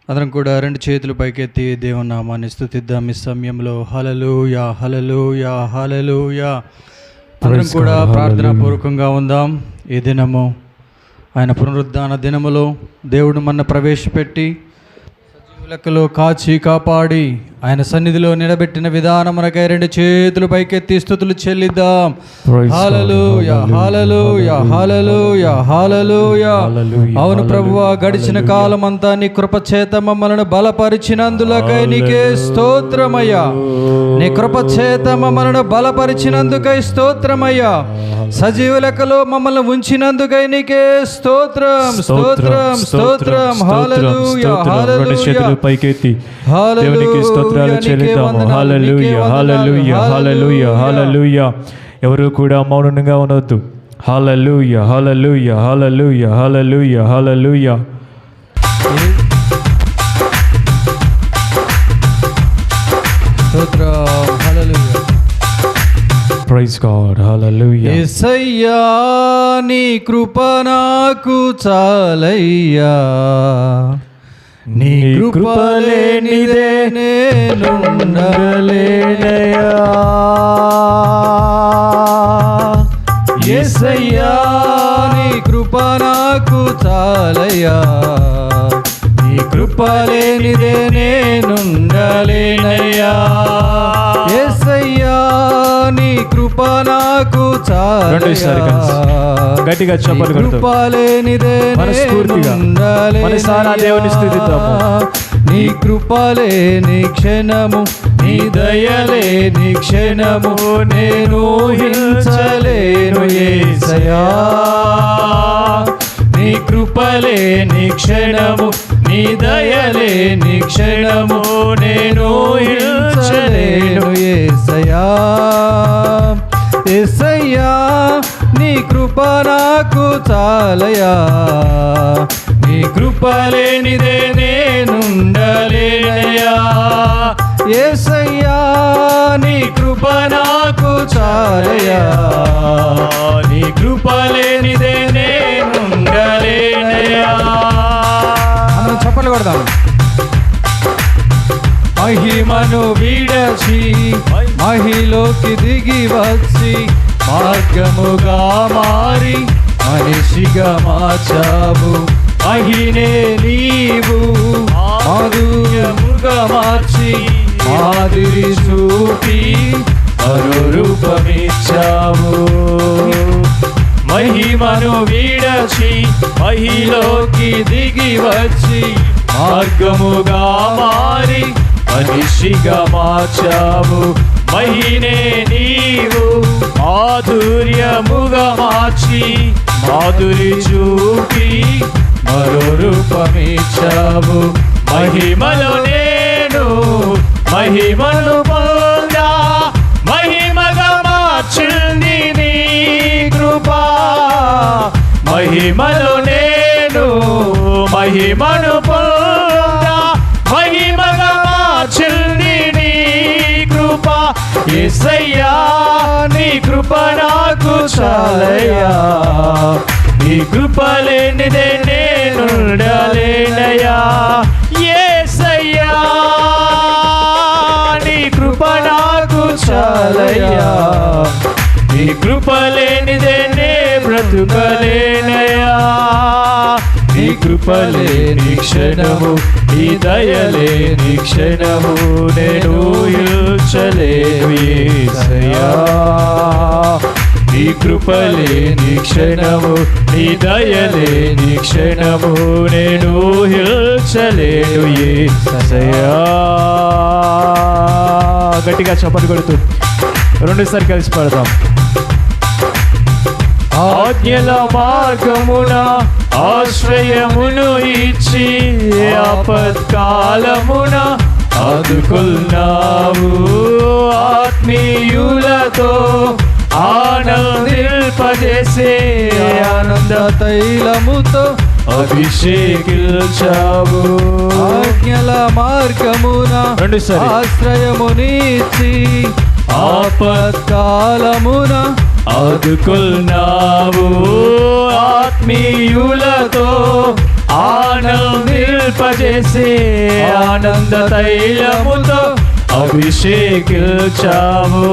అందరం కూడా రెండు చేతులు పైకెత్తి దేవుని నామాన్ని స్తుతిద్దాం ఈ సమయంలో. హల్లెలూయా, హల్లెలూయా, హల్లెలూయా. అందరం కూడా ప్రార్థనా పూర్వకంగా ఉందాం. ఈ దినము ఆయన పునరుద్ధాన దినములో దేవుడు మన ప్రవేశపెట్టి సజీవ లెక్కలో కాచి కాపాడి ఆయన సన్నిధిలో నిలబెట్టిన విధానమునకై రెండు చేతులు పైకెత్తి స్తుతులు చెల్లిద్దాం. హల్లెలూయా, హల్లెలూయా, హల్లెలూయా, హల్లెలూయా. అవును ప్రభువా, గడిచిన కాలం అంతా నీ కృప చేత మమ్మల్ని బలపరిచినందులకై నీకే స్తోత్రమయ్యా. నీ కృప చేత మమ్మల్ని బలపరిచినందుకై స్తోత్రమయ్యా. సజీవ లెక్కలో మమ్మల్ని ఉంచినందుకై నీకే స్తోత్రం, స్తోత్రం, స్తోత్రం. హల్లెలూయా, హల్లెలూయా. పైకెత్తి హల్లెలూయా, స్తోత్రాలు చెల్లిద్దాము. హల్లెలూయా, హల్లెలూయా, హల్లెలూయా, హల్లెలూయా. ఎవరు కూడా మౌనంగా ఉండొద్దు. హల్లెలూయా, హల్లెలూయా, హల్లెలూయా, హల్లెలూయా, హల్లెలూయా. స్తోత్రం, హల్లెలూయా. ప్రైజ్ గాడ్, హల్లెలూయా. యేసయ్యా నీ కృప నాకు చాలయ్యా, నీ కృప లేనిదే నేనుండలేనయ్యా. యేసయ్యా నీ కృప నాకు చాలయ్యా, నీ కృప లేనిదే నేనుండలేనయ్యా. యేసయ్యా నీ కృప నాకు చాలయ్యా, గట్టిగా చెప్పాలి. కృప లేనిదే మనస్ఫూర్తిగా మనసారా దేవుని స్తుతిద్దాము. నీ కృపలే నీ క్షణము, నీ దయలే నీ క్షణము నేను ఊహించలేను యేసయ్యా. నీ కృపలే నీ క్షణము, నీ దయలే నీ క్షణము నేను ఊహించలేను యేసయ్యా. యేసయ్యా నీ కృప నాకు చాలయ్యా, నీ కృప లేనిదే నేనుండలేనయ్యా. యేసయ్యా నీ కృప నాకు చాలయ్యా, నీ కృప లేనిదే నేనుండలేనయ్యా. మనం చప్పట్లు కొడదాం. మహిమను విడచి మహిలోకి దిగి వచ్చి మార్గముగా మారి మనిషిగా మార్చావు. మహినే నీవు మాధుర్యముగా మార్చి మాదిరి చూపి మరో రూపమిచ్చావు. మహిమను విడచి మహిలోకి దిగి వచ్చి మార్గముగా మారి మనిషిగా మార్చావు. మహినే నీవు మాధుర్యముగా మార్చి మాధురి చూపి మరో రూపమిచ్చావు. మహిమలో నేను మహిమను పొందా మహిమగా మార్చింది నీ కృపా. మహిమలో నేను మహిమను పొందా మహిమగా మార్చింది నీ కృపా. యేసయ్యా నీ కృప నాకు చాలయ్యా, నీ కృప లేనిదే నేనుండలేనయ్యా. యేసయ్యా నీ కృప నాకు చాలయ్యా, నీ కృప లేనిదే నే బ్రతుకలేనయ్యా. నీ కృప లేని క్షణము నీ దయలేని క్షణము నేను ఊహించలేను యేసయ్యా. నీ కృప లేని క్షణము నీ దయలేని క్షణము నేను ఊహించలేను యేసయ్యా. గట్టిగా చప్పట్లు కొడుతూ రెండుసారి కలిసి పడదాం. ఆజ్ఞల మార్గమున ఆశ్రయమును ఇచ్చి ఆపత్కాలమున ఆదుకున్నావు. ఆత్మీయులతో ఆనందింపజేసే ఆనంద తైలముతో అభిషేకించావు. ఆజ్ఞల మార్గమున ఆశ్రయమునిచ్చి ఆపత్కాలమున ఆదుకున్నావు. ఆత్మీయులతో ఆనందింపజేసే ఆనంద తైలముతో అభిషేకించావు.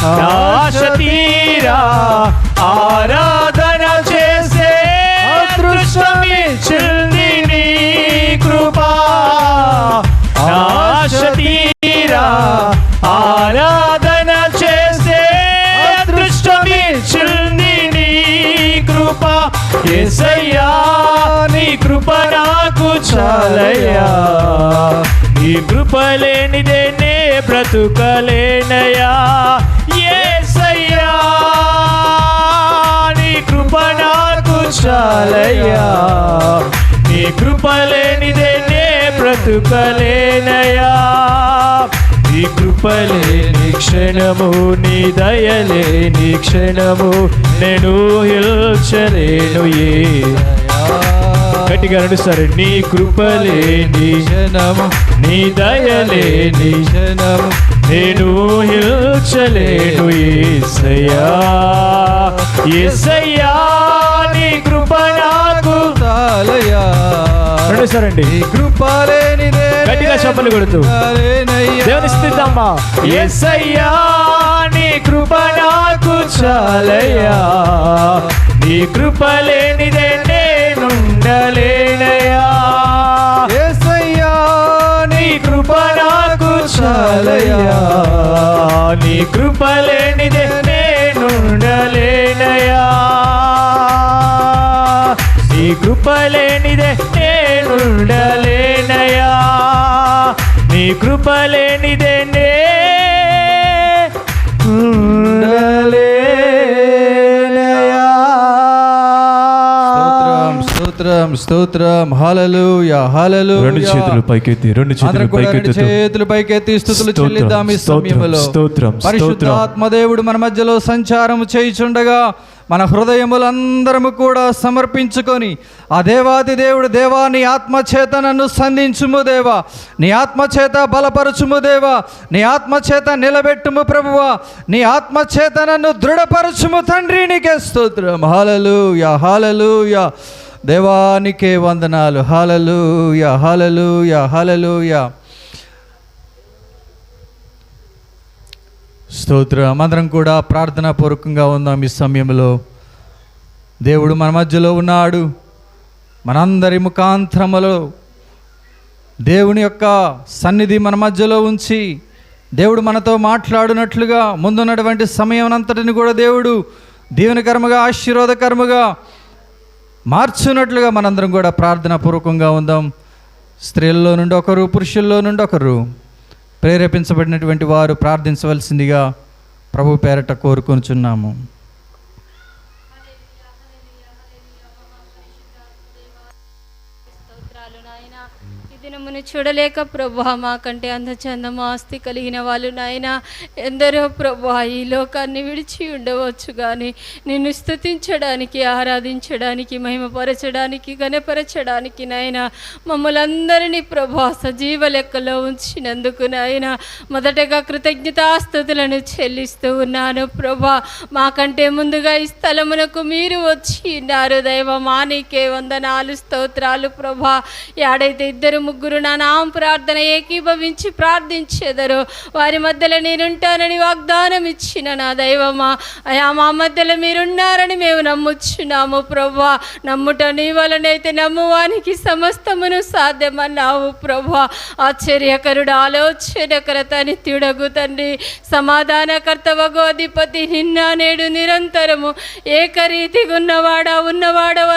ఆశ తీరా ఆరాధన చేసే అదృష్టమిచ్చింది నీ కృపా. ఆశ తీరా ఆరాధన చేసే అదృష్టమిచ్చింది నీ కృపా. యేసయ్యా నీ కృప నాకు చాలయ్యా, నీ కృప లేనిదే నే బ్రతుకలేనయ్యా. యేసయ్యా నీ కృప నాకు చాలయ్యా, నీ కృప లేనిదే నే బ్రతుకలేనయ్యా. నీ కృప లేని క్షణము నీ దయలేని క్షణము నేను ఊహించలేను యేసయ్యా. గట్టిగా రెండుసారి. నీ కృప లేని క్షణము నీ దయలేని క్షణము నేను ఊహించలేను యేసయ్యా. యేసయ్యా నీ కృప నాకు చాలయ్యా. రెండుసారండి. నీ కృప లేనిదే గట్టిగా చప్పట్లు కొడుతూ దేవుని స్తుతిద్దామా. యేసయ్యా నీ కృప నాకు చాలయ్యా, నీ కృప లేనిదే నేనుండలేనయ్యా. యేసయ్యా నీ కృప నాకు చాలయ్యా, నీ కృప లేనిదే నేనుండలేనయ్యా. నీ కృప లేనిదే నేనుండలేనయ్యా, నీ కృప లేనిదే నేనుండలేనయ్యా. స్తోత్రం స్తోత్రం. హల్లెలూయా హల్లెలూయా. రెండు చేతులు పైకెత్తి చేతులు పైకెత్తి స్తుతులు చెల్లిద్దాం. ఈ సమయంలో పరిశుద్ధాత్మదేవుడు మన మధ్యలో సంచారం చేయుచుండగా మన హృదయములందరము కూడా సమర్పించుకొని ఆ దేవాది దేవుడు, దేవా నీ ఆత్మచేత నన్ను సంధించుము దేవా, నీ ఆత్మచేత బలపరచుము దేవా, నీ ఆత్మచేత నిలబెట్టుము ప్రభువా, నీ ఆత్మచేత నన్ను దృఢపరచుము తండ్రి. నీకే స్తోత్రం. హల్లెలూయా హల్లెలూయా. దేవానికే వందనాలు. హల్లెలూయా హల్లెలూయా హల్లెలూయా. స్తోత్రం. అందరం కూడా ప్రార్థనా పూర్వకంగా ఉందాం. ఈ సమయంలో దేవుడు మన మధ్యలో ఉన్నాడు. మనందరి ముఖాంతరములో దేవుని యొక్క సన్నిధి మన మధ్యలో ఉంచి దేవుడు మనతో మాట్లాడినట్లుగా ముందున్నటువంటి సమయం అంతటిని కూడా దేవుడు దీవెనకరముగా ఆశీర్వాదకరముగా మార్చున్నట్లుగా మనందరం కూడా ప్రార్థనా పూర్వకంగా ఉందాం. స్త్రీల్లో నుండి ఒకరు, పురుషుల్లో నుండి ఒకరు ప్రేరేపించబడినటువంటి వారు ప్రార్థించవలసిందిగా ప్రభు పేరట కోరుకొనుచున్నాము. దినమును చూడలేక ప్రభా మాకంటే అందచందము ఆస్తి కలిగిన వాళ్ళు నాయన ఎందరో ప్రభా ఈ లోకాన్ని విడిచి ఉండవచ్చు, కానీ నిన్ను స్తుతించడానికి, ఆరాధించడానికి, మహిమపరచడానికి, గణపరచడానికి నాయన మమ్మల్ని అందరినీ ప్రభా సజీవ లెక్కలో ఉంచినందుకు నాయన మొదటగా కృతజ్ఞతాస్తుతులను చెల్లిస్తూ ఉన్నాను ప్రభా. మాకంటే ముందుగా ఈ స్థలమునకు మీరు వచ్చి ఉన్నారు దైవ, మానికే వందనాలు, స్తోత్రాలు ప్రభా. యాడైతే ఇద్దరు ముగ్గురు నా నామ ప్రార్థన ఏకీభవించి ప్రార్థించేదరో వారి మధ్యలో నేనుంటానని వాగ్దానం ఇచ్చిన నా దైవమా, అయా మా మధ్యలో మీరున్నారని మేము నమ్ముచున్నాము ప్రభా. నమ్ముట నీ వలనైతే నమ్మువానికి సమస్తమును సాధ్యమన్నావు ప్రభా. ఆశ్చర్యకరుడు, ఆలోచనకర్త, నిత్యుడగు తండ్రి, సమాధానకర్తవగు అధిపతి, నిన్న నేడు నిరంతరము ఏకరీతిగా ఉన్నవాడవు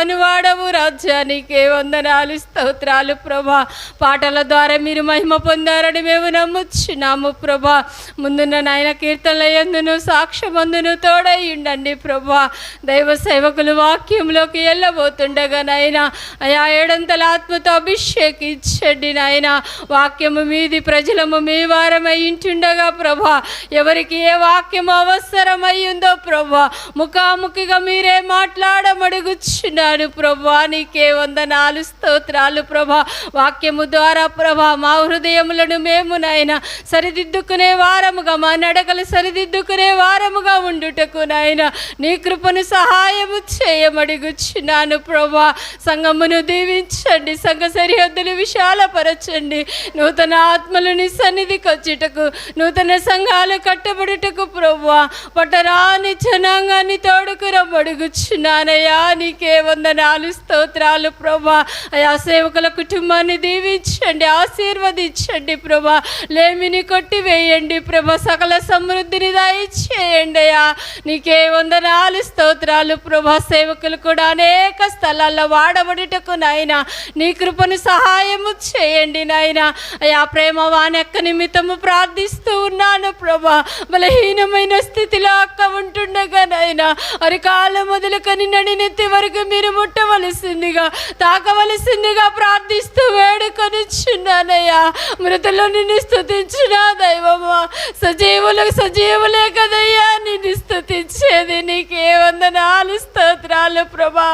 అనువాడవు, రాజ్యానికే వందనాలు, స్తోత్రాలు ప్రభా. పాటల ద్వారా మీరు మహిమ పొందారని మేము నమ్ముచున్నాము ప్రభా. ముందున్న నాయన కీర్తనల యందును సాక్ష్యమందును తోడై ఉండండి ప్రభా. దైవ సేవకులు వాక్యంలోకి వెళ్ళబోతుండగా నాయన అయా ఏడంతల ఆత్మతో అభిషేకించండి నాయన. వాక్యము మీది, ప్రజలము మీ వారమై ఇంటుండగా ప్రభా, ఎవరికి ఏ వాక్యము అవసరమయ్యిందో ప్రభా ముఖాముఖిగా మీరే మాట్లాడమడుగుచున్నాను ప్రభా. నీకే వందనాలు, స్తోత్రాలు ప్రభా. వాక్యము ద్వారా ప్రభా మా హృదయములను మేము నాయన సరిదిద్దుకునే వారముగా, మా నడకలు సరిదిద్దుకునే వారముగా ఉండుటకు నాయన నీ కృపను సహాయము చేయమడుగుచున్నాను ప్రభా. సంఘమును దీవించండి, సంఘ సరిహద్దులు విశాలపరచండి. నూతన ఆత్మలు నీ సన్నిధికి వచ్చుటకు, నూతన సంఘాలు కట్టబడుటకు ప్రభా పట్టరాని జనాంగాన్ని తోడుకు రమ్మడుగుచున్నానయ్యా. నీకే వందనాలు, స్తోత్రాలు ప్రభా. అయా సేవకుల కుటుంబాన్ని దీవించండి, ఆశీర్వదించండి ప్రభా. లేమిని కొట్టివేయండి ప్రభా, సకల సమృద్ధిని దయచేయండి అయ్యా. నీకే వందనాలు, స్తోత్రాలు ప్రభా. సేవకులు కూడా అనేక స్థలాల్లో వాడబడుటకు నాయన నీ కృపను సహాయము చేయండి నాయన. అయా ప్రేమ వానెక్క నిమిత్తము ప్రార్థిస్తూ ఉన్నాను ప్రభా. బలహీనమైన స్థితిలో అక్క ఉంటుండగా నాయన అరికాల మొదలుకొని నడినెత్తి వరకు మీరు ముట్టవలసిందిగా, తాకవలసిందిగా ప్రార్థిస్తూ వేడుకొనిచున్నానయ్యా. మృతులు నిన్ను స్తుతించిన దైవమా, సజీవులే కదయ్యా నిన్ను స్తుతించేది. నీకే వందనాలు, స్తోత్రాలు ప్రభా.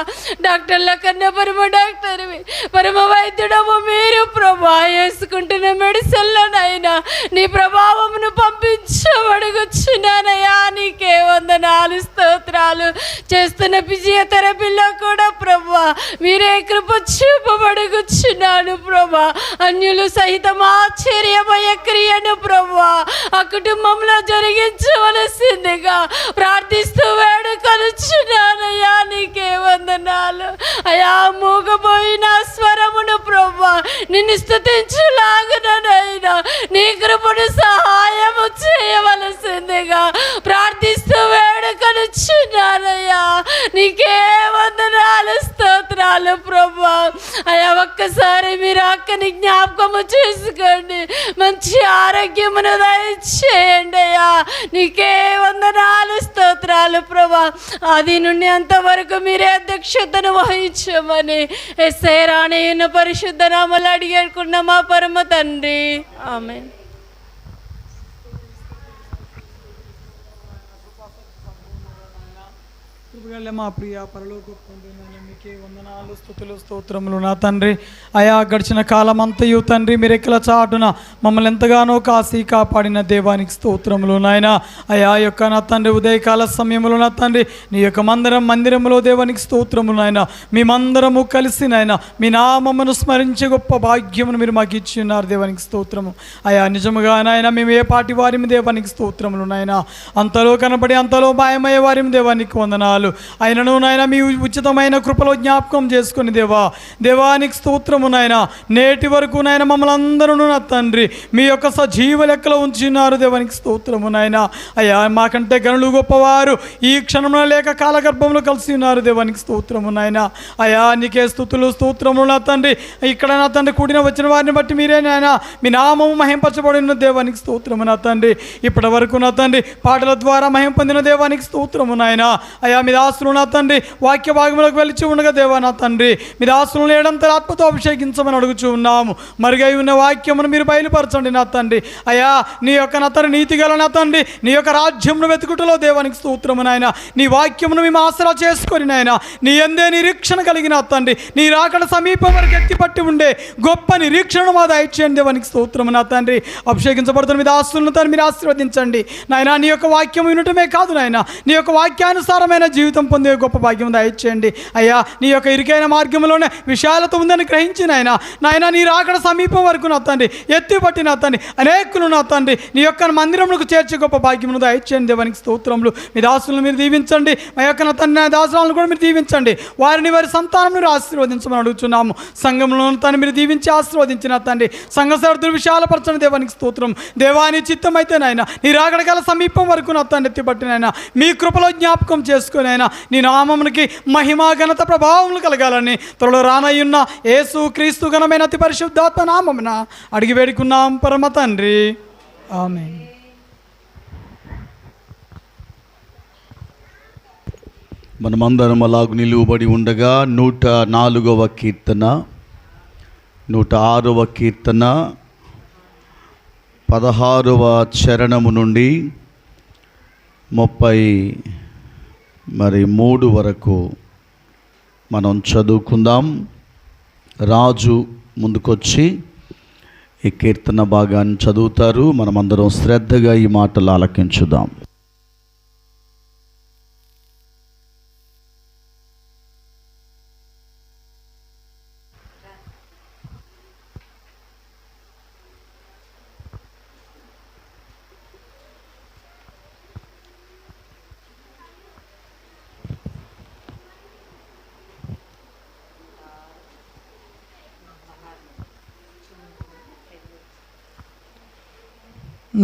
డాక్టర్ల కన్నా పరమ డాక్టర్వి, పరమ వైద్యుడము మీరు ప్రభా. వేసుకుంటున్న మెడిసిన్లోనైనా నీ ప్రభావమును పంపించబడుగుచున్నానయ్యా. నీకే వందనాలు, స్తోత్రాలు. చేస్తున్న ఫిజియోథెరపీలో కూడా ప్రభా మీరే కృప చూపబడుగుచున్నాను ప్రభా. అన్యులు సహితం ఆశ్చర్యమయ క్రియను ప్రభా ఆ కుటుంబంలో జరిగించవలసిందిగా ప్రార్థిస్తూ వేడుకొనుచున్నానయ్యా. నీకే వందనాలు అయా. మూగపోయిన స్వరమును ప్రభా నిన్ను స్తుతించులాగునైనా నీ కృపను సహాయము చేయవలసిందిగా ప్రార్థిస్తూ వేడుకొనుచున్నానయ్యా. నీకే వందనాలు, స్తోత్రాలు ప్రభా. అయా ఒక్కసారి మీరు అక్కని జ్ఞాపకము చేసుకోండి, మంచి ఆరోగ్యమును దయచేయండి అయ్యా. నీకే వందనాలు, స్తోత్రాలు ప్రభా. ఆది నుండి అంతవరకు మీరే అధ్యక్షతను వహించమని యేసయ్య రాణియున్న పరిశుద్ధ నామములో అడిగేకున్న మా పరమ తండ్రి, ఆమేన్. కృపగల మా ప్రియ పరలోకపు తండ్రి, నాయన మీకే వందనాలు, స్తుతులు, స్తోత్రములు నా తండ్రి. అయా గడిచిన కాలం అంతయు తండ్రి మీరు ఎక్కల చాటున మమ్మల్ని ఎంతగానో కాసి కాపాడిన దేవానికి స్తోత్రములు నాయన. అయా యొక్క నా తండ్రి ఉదయకాల సమయంలో నా తండ్రి నీ యొక్క మందిరంలో దేవానికి స్తోత్రములు నాయన. మేమందరము కలిసి నాయన మీ నామమును స్మరించే గొప్ప భాగ్యమును మీరు మాకు ఇచ్చి ఉన్నారు దేవానికి స్తోత్రము. అయా నిజముగా నాయన మేము ఏ పాటి వారిమి దేవానికి స్తోత్రములు నాయన. అంతలో కనబడి అంతలో మాయమయ్యే వారిమి దేవానికి వందనాలు. ఆయనను నాయన మీ ఉచితమైన కృపలో జ్ఞాపకం చేసుకుని దేవానికి స్తోత్రము నాయన. నేటి వరకు నాయన మమ్మల్ని అందరూ నా తండ్రి మీ యొక్క సజీవ లెక్కలో ఉంచున్నారు దేవానికి స్తోత్రము నాయన. అయ్యా మాకంటే గనులు గొప్పవారు ఈ క్షణంలో లేక కాలగర్భంలో కలిసి ఉన్నారు దేవానికి స్తోత్రము నాయన. అయ్యా నీకే స్తుతులు స్తోత్రములు నా తండ్రి. ఇక్కడ నా తండ్రి కూడిన వచ్చిన వారిని బట్టి మీరే నాయన మీ నామము మహింపరచబడిన దేవానికి స్తోత్రము నా తండ్రి. ఇప్పటి వరకు నా తండ్రి పాటల ద్వారా మహిం పొందిన దేవానికి స్తోత్రము నాయన. అయ్యా మీ దాసులు నా తండ్రి వాక్య భాగంలోకి వెలిచి ఉండగా దేవా నా తండ్రి మీ దాసులను ఏడంతల ఆత్మతో అభిషేకించమని అడుగుచూ ఉన్నాము. మరుగై ఉన్న వాక్యమును మీరు బయలుపరచండి నా తండ్రి. అయ్యా నీ యొక్క నా తండ్రి నీతి గల నా తండ్రి నీ యొక్క రాజ్యమును వెతుకుటలో దేవానికి స్తోత్రము నాయన. నీ వాక్యమును మేము ఆసరా చేసుకొని నాయన నీ ఎందే నిరీక్షణ కలిగిన తండ్రి నీ రాకడ సమీపం వరకు ఎత్తిపట్టి ఉండే గొప్ప నిరీక్షణను మా దయచేయండి దేవానికి స్తోత్రము నా తండ్రి. అభిషేకించబడుతున్న మీ దాసులను తండ్రి మీరు ఆశీర్వదించండి నాయన. నీ యొక్క వాక్యం వినటమే కాదు నాయన నీ యొక్క వాక్యానుసారమైన జీవితం పొందే గొప్ప భాగ్యం దయచేయండి అయ్యా. నీ యొక్క ఇరుకైన మార్గంలోనే విశాలత ఉందని గ్రహించి నాయన నీ రాకడ సమీపం వరకు నా తండ్రి ఎత్తిపట్టి నా తండ్రి అనేకులు నా తండ్రి నీ యొక్క మందిరములకు చేర్చే గొప్ప భాగ్యమును దయచేయండి దేవానికి స్తోత్రములు. మీ దాసులను మీరు దీవించండి. మా యొక్క నా తండ్రి దాసులను కూడా మీరు దీవించండి. వారిని వారి సంతానం మీరు ఆశీర్వదించమని అడుగుతున్నాము. సంఘంలో తను మీరు దీవించి ఆశీర్వదించిన తండ్రి సంఘ సర్దులు విశాలపరచండి దేవానికి స్తోత్రం. దేవాని చిత్తం అయితే నాయన నీ రాకడ కాల సమీపం వరకు నా తండ్రి ఎత్తిపట్టి నాయన మీ కృపలో జ్ఞాపకం చేసుకుని అయినా నీ నామమునికి మహిమా ఘనత ప్రభావములు కలగాలని త్వరలో రానయ్యున్న యేసు క్రీస్తు ఘనమైన అతి పరిశుద్ధాత్మ నామమున అడిగి వేడుకున్నాం పరమ తండ్రి. ఆమేన్. మనమందరం అలాగు నిలువబడి ఉండగా 104వ కీర్తన 106వ కీర్తన 16వ చరణము నుండి 33 వరకు మనం చదువుకుందాం. రాజు ముందుకొచ్చి ఈ కీర్తన భాగాన్ని చదువుతారు. మనమందరం శ్రద్ధగా ఈ మాటలు ఆలకించుదాం.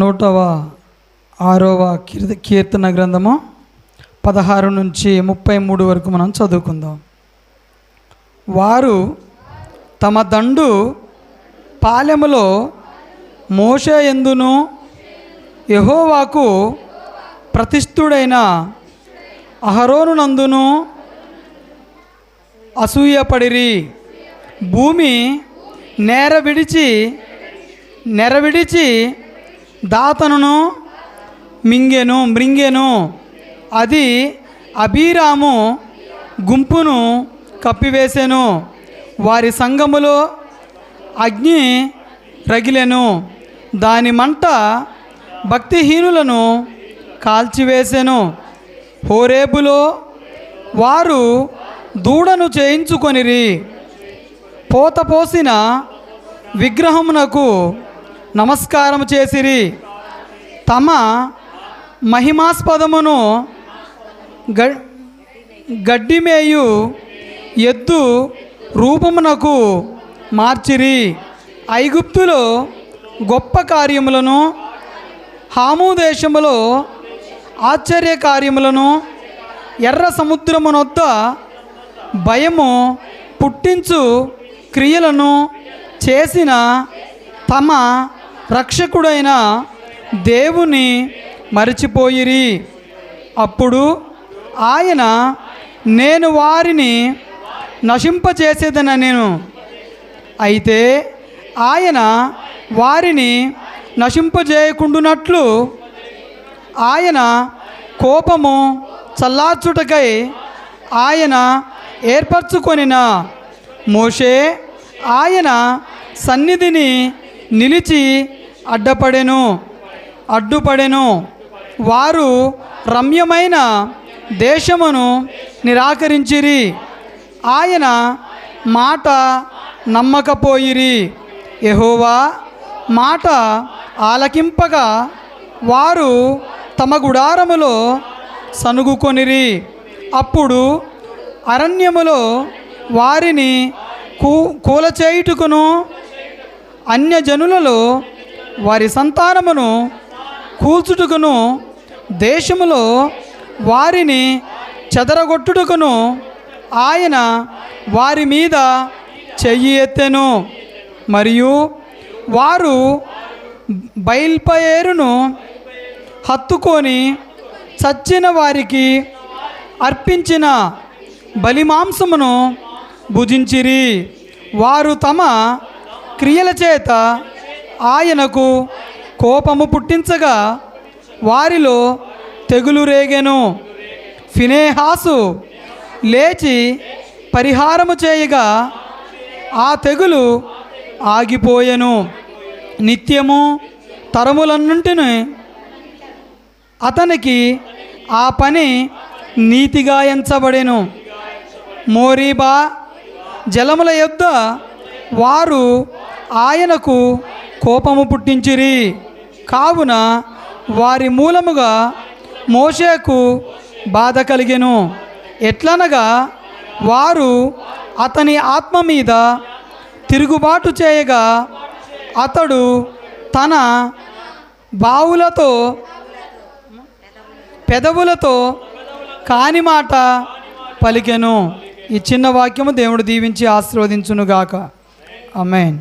నూటవ 6వ కీర్తన గ్రంథము 16 నుంచి 33 వరకు మనం చదువుకుందాం. వారు తమ దండు పాలెములో మోషే యందును యెహోవాకు ప్రతిష్ఠుడైన అహరోను నందును అసూయపడిరి. భూమి నెరవిడిచి దాతనును మృంగెను. అది అబీరాము గుంపును కప్పివేసెను. వారి సంఘములో అగ్ని రగిలెను. దాని మంట భక్తిహీనులను కాల్చివేసెను. హోరేబులో వారు దూడను చేయించుకొనిరి. పోతపోసిన విగ్రహమునకు నమస్కారం చేసిరి. తమ మహిమాస్పదమును గడ్డిమేయు ఎద్దు రూపమునకు మార్చిరి. ఐగుప్తులో గొప్ప కార్యములను హాము దేశములో ఆశ్చర్య కార్యములను ఎర్ర సముద్రమునొద్ద భయము పుట్టించు క్రియలను చేసిన తమ రక్షకుడైన దేవుని మరిచిపోయిరి. అప్పుడు ఆయన నేను వారిని నశింపచేసేదనెను. అయితే ఆయన వారిని నశింపజేయకుండునట్లు ఆయన కోపము చల్లార్చుటకై ఆయన ఏర్పరచుకొనిన మోషే ఆయన సన్నిధిని నిలిచి అడ్డుపడెను. వారు రమ్యమైన దేశమును నిరాకరించిరి, ఆయన మాట నమ్మకపోయిరి. యెహోవా మాట ఆలకింపగా వారు తమ గుడారములో సనుగుకొనిరి. అప్పుడు అరణ్యములో వారిని కూలచేయుటకును అన్యజనులలో వారి సంతానమును కూల్చుటకును దేశములో వారిని చెదరగొట్టుటకును ఆయన వారి మీద చెయ్యి ఎత్తెను. మరియు వారు బయల్పయేరును హత్తుకొని చచ్చిన వారికి అర్పించిన బలిమాంసమును భుజించిరి. వారు తమ క్రియల చేత ఆయనకు కోపము పుట్టించగా వారిలో తెగులు రేగెను. ఫినేహాసు లేచి పరిహారము చేయగా ఆ తెగులు ఆగిపోయెను. నిత్యము తరములన్నింటినీ అతనికి ఆ పని నీతిగా ఎంచబడెను. మోరీబా జలముల యొద్ద వారు ఆయనకు కోపము పుట్టించిరి. కావున వారి మూలముగా మోషేకు బాధ కలిగెను. ఎట్లనగా వారు అతని ఆత్మ మీద తిరుగుబాటు చేయగా అతడు తన పెదవులతో కాని మాట పలికెను. ఈ చిన్న వాక్యము దేవుడు దీవించి ఆశీర్వదించునుగాక. ఆమేన్.